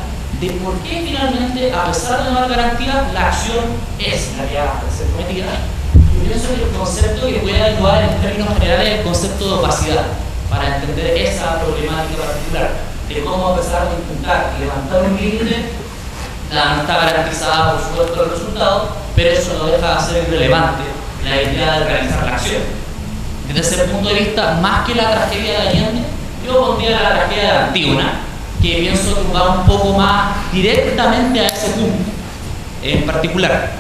de por qué finalmente, a pesar de no dar garantías, la acción es la que se comete y gana. Yo pienso que el concepto que puede ayudar en términos generales es el concepto de opacidad, para entender esa problemática particular, de cómo a pesar de intentar levantar un límite, no está garantizada por supuesto el resultado, pero eso no deja de ser irrelevante la idea de realizar la acción. Desde ese punto de vista, más que la tragedia de Allende, yo pondría la tragedia de Antígona, que pienso que va un poco más directamente a ese punto en particular.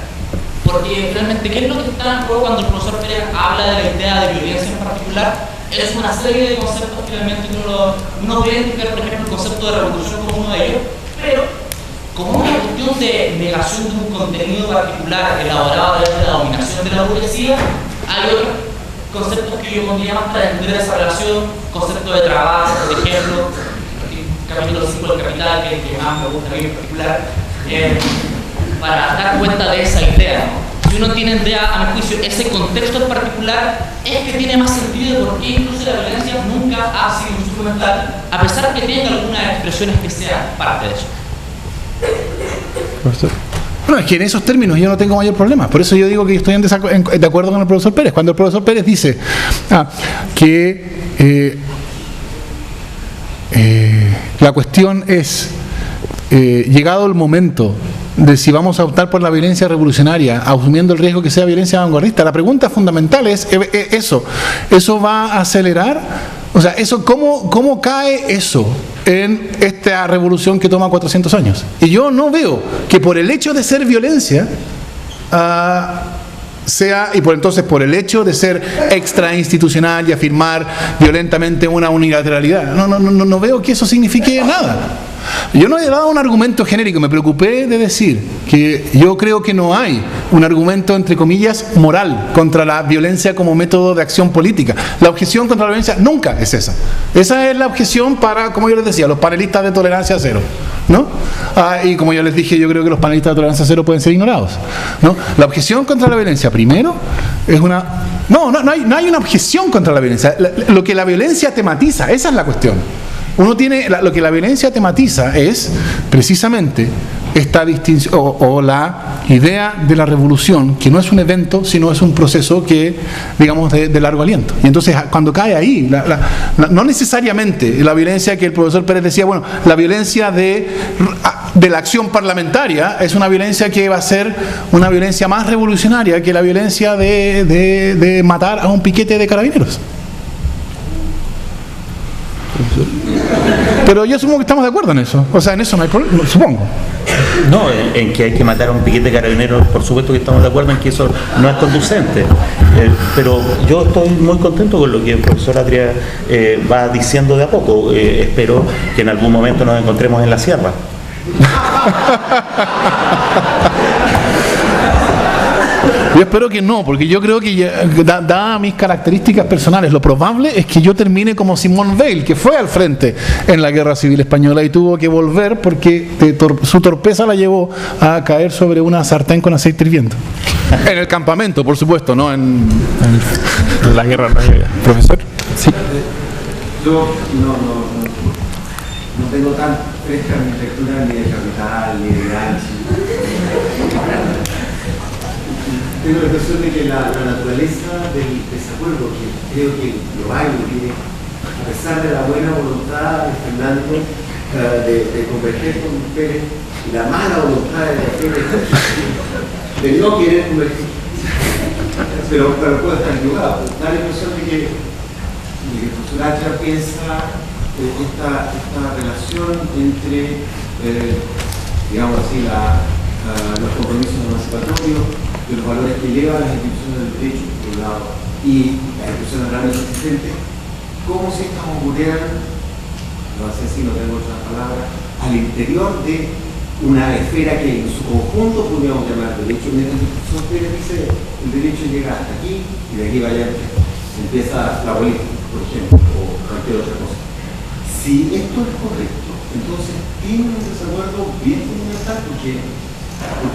Porque realmente, ¿qué es lo que está en juego cuando el profesor Pérez habla de la idea de violencia en particular? Es una serie de conceptos que realmente uno puede identificar, por ejemplo, el concepto de revolución como uno de ellos, pero como una cuestión de negación de un contenido particular elaborado desde la dominación de la burguesía, hay otros conceptos que yo pondría más para entender esa relación, concepto de trabajo, por ejemplo, capítulo 5 del Capital, que es el que más me gusta a mí en particular, para dar cuenta de esa idea, ¿no? Si uno tiene idea, a mi juicio, ese contexto en particular es que tiene más sentido de por qué incluso la violencia nunca ha sido instrumental, a pesar de que tenga algunas expresiones que sean parte de eso. Bueno, es que en esos términos yo no tengo mayor problema. Por eso yo digo que estoy de acuerdo con el profesor Pérez. Cuando el profesor Pérez dice que la cuestión es, llegado el momento de si vamos a optar por la violencia revolucionaria, asumiendo el riesgo que sea violencia vanguardista, la pregunta fundamental es ¿eso va a acelerar? O sea, ¿cómo cae eso en esta revolución que toma 400 años? Y yo no veo que por el hecho de ser violencia por el hecho de ser extrainstitucional y afirmar violentamente una unilateralidad, no veo que eso signifique nada. Yo no he dado un argumento genérico, me preocupé de decir que yo creo que no hay un argumento, entre comillas, moral contra la violencia como método de acción política. La objeción contra la violencia nunca es esa. Esa es la objeción para, como yo les decía, los panelistas de tolerancia cero, ¿no? Y como yo les dije, yo creo que los panelistas de tolerancia cero pueden ser ignorados, ¿no? La objeción contra la violencia, primero, es una... No hay una objeción contra la violencia. Lo que la violencia tematiza, esa es la cuestión. Uno tiene, lo que la violencia tematiza es precisamente esta distinción o la idea de la revolución, que no es un evento, sino es un proceso que, digamos, de largo aliento. Y entonces, cuando cae ahí, no necesariamente la violencia que el profesor Pérez decía, bueno, la violencia de la acción parlamentaria es una violencia que va a ser una violencia más revolucionaria que la violencia de matar a un piquete de carabineros. Pero yo supongo que estamos de acuerdo en eso. O sea, en eso no hay problema, supongo. No, en que hay que matar a un piquete de carabineros, por supuesto que estamos de acuerdo en que eso no es conducente. Pero yo estoy muy contento con lo que el profesor Atria va diciendo de a poco. Espero que en algún momento nos encontremos en la sierra. Yo espero que no, porque yo creo que dada mis características personales, lo probable es que yo termine como Simone Weil, que fue al frente en la Guerra Civil Española y tuvo que volver porque su torpeza la llevó a caer sobre una sartén con aceite hirviendo. En el campamento, por supuesto, no en la guerra. Profesor. Sí. Yo no tengo tan fresca mi lectura ni de Capital, ni de Gramsci. Tengo la impresión de que la naturaleza del desacuerdo, que creo que lo hay, a pesar de la buena voluntad de Fernando de converger con Pérez, y la mala voluntad de Pérez de no querer converger, pero puede estar equivocado. Da la impresión de que el profesor Acha piensa esta relación entre, digamos así, los compromisos emancipatorios de los valores que llevan las instituciones del derecho, por un lado, y las instituciones realmente existentes, como si estas ocurrieran, no sé si no tengo otras palabras, al interior de una esfera que en su conjunto podríamos llamar derecho. Mientras la institución Pérez dice el derecho llega hasta aquí y de aquí vaya empieza la política, por ejemplo, o cualquier otra cosa. Si esto es correcto, entonces tiene un desacuerdo bien fundamental porque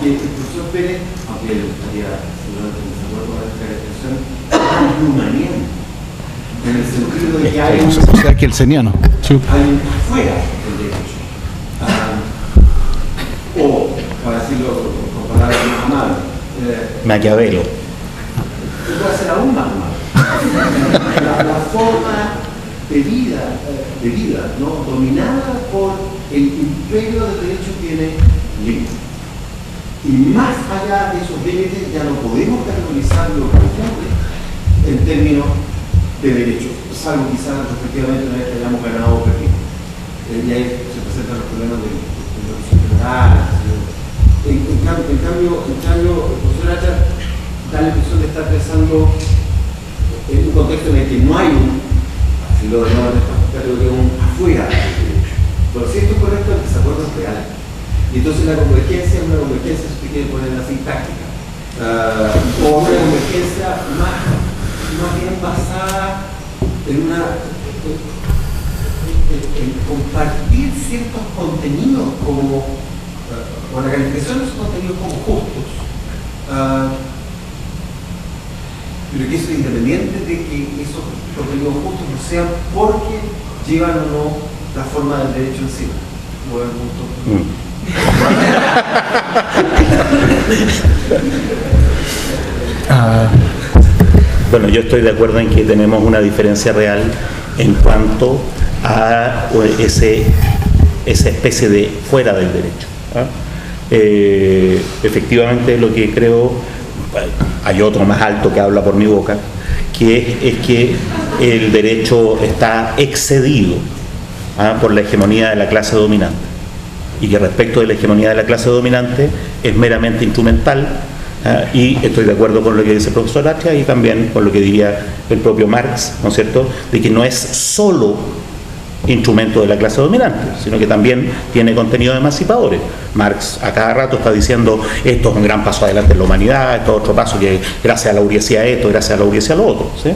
el profesor Pérez, aunque él estaría seguramente en desacuerdo con esta caracterización, es humaniano, en el sentido de que hay un kelseniano. Hay afuera del derecho. O, para decirlo con palabras más amables, Maquiavelo. puede ser aún más amable. La forma de vida, ¿no? Dominada por el imperio del derecho tiene límites. Y más allá de esos límites ya no podemos categorizar lo que ocurre en términos de derechos, salvo quizás respectivamente una vez que hayamos ganado o perdido. Y ahí se presentan los problemas de los generales. En cambio, el profesor Acha da la impresión de estar pensando en un contexto en el que no hay si lo denotan de un afuera. Pero si esto es correcto, el desacuerdo es real. Y entonces la convergencia es una convergencia, si usted quiere ponerla así, táctica. O una convergencia más bien basada en compartir ciertos contenidos como la calificación de esos contenidos como justos. Pero que eso es independiente de que esos contenidos justos no sean porque llevan o no la forma del derecho en sí. Bueno, yo estoy de acuerdo en que tenemos una diferencia real en cuanto a esa especie de fuera del derecho. Efectivamente, lo que creo, hay otro más alto que habla por mi boca, que es que el derecho está excedido por la hegemonía de la clase dominante, y que respecto de la hegemonía de la clase dominante es meramente instrumental, y estoy de acuerdo con lo que dice el profesor Acha y también con lo que diría el propio Marx, ¿no es cierto?, de que no es solo instrumento de la clase dominante, sino que también tiene contenidos emancipadores. Marx a cada rato está diciendo esto es un gran paso adelante en la humanidad, esto es otro paso que gracias a la burguesía esto, gracias a la burguesía lo otro, ¿sí?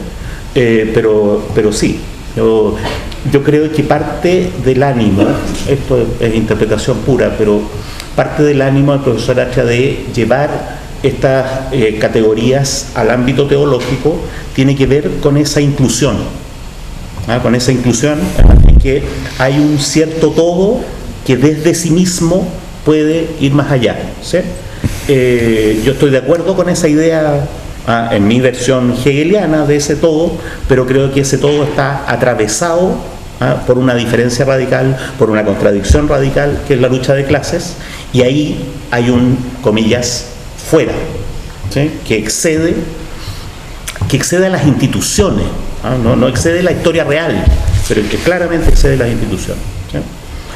Pero sí, yo creo que parte del ánimo, esto es interpretación pura, pero parte del ánimo del profesor Acha de llevar estas categorías al ámbito teológico tiene que ver con esa inclusión, con esa inclusión en que hay un cierto todo que desde sí mismo puede ir más allá, ¿sí? Yo estoy de acuerdo con esa idea en mi versión hegeliana de ese todo, pero creo que ese todo está atravesado por una diferencia radical, por una contradicción radical, que es la lucha de clases, y ahí hay un, comillas, fuera, ¿sí?, que excede a las instituciones, no excede la historia real, pero que claramente excede las instituciones, ¿sí?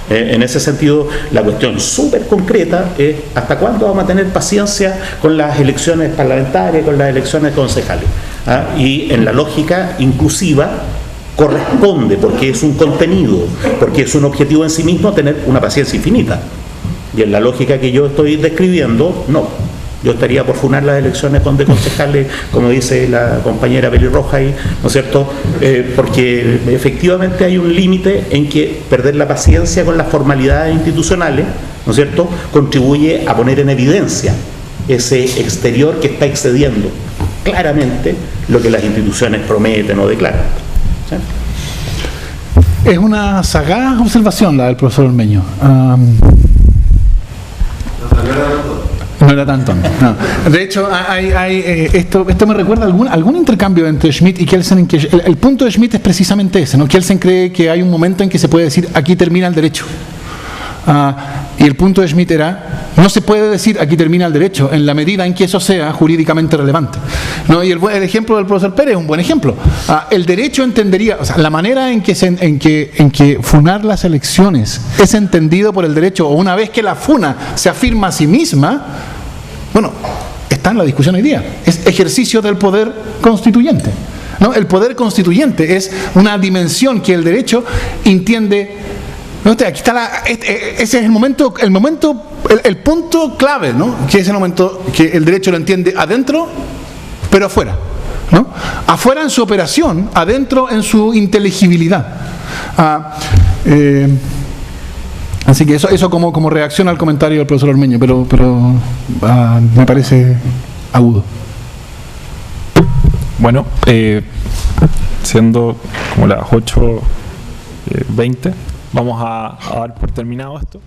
En ese sentido, la cuestión súper concreta es hasta cuándo vamos a tener paciencia con las elecciones parlamentarias, con las elecciones concejales. Y en la lógica inclusiva corresponde, porque es un contenido, porque es un objetivo en sí mismo, tener una paciencia infinita. Y en la lógica que yo estoy describiendo, no. Yo estaría por funar las elecciones de concejales, como dice la compañera Pelirroja ahí, ¿no es cierto? Porque efectivamente hay un límite en que perder la paciencia con las formalidades institucionales, ¿no es cierto?, contribuye a poner en evidencia ese exterior que está excediendo claramente lo que las instituciones prometen o declaran. ¿Sí? Es una sagaz observación la del profesor Ormeño. No era tanto. No. De hecho, esto me recuerda algún intercambio entre Schmitt y Kelsen. En que el punto de Schmitt es precisamente ese, ¿no? Kelsen cree que hay un momento en que se puede decir aquí termina el derecho. Y el punto de Schmitt era, no se puede decir aquí termina el derecho en la medida en que eso sea jurídicamente relevante, ¿no? Y el ejemplo del profesor Pérez es un buen ejemplo. El derecho entendería, o sea, la manera en que funar las elecciones es entendido por el derecho, o una vez que la funa se afirma a sí misma, bueno, está en la discusión hoy día, es ejercicio del poder constituyente, ¿no? El poder constituyente es una dimensión que el derecho entiende. No, aquí está ese es el punto clave, ¿no? Que es el momento que el derecho lo entiende adentro, pero afuera, ¿no? Afuera en su operación, adentro en su inteligibilidad. Así que eso como reacción al comentario del profesor Ormeño, pero me parece agudo. Bueno, siendo como las 8:20, vamos a dar por terminado esto.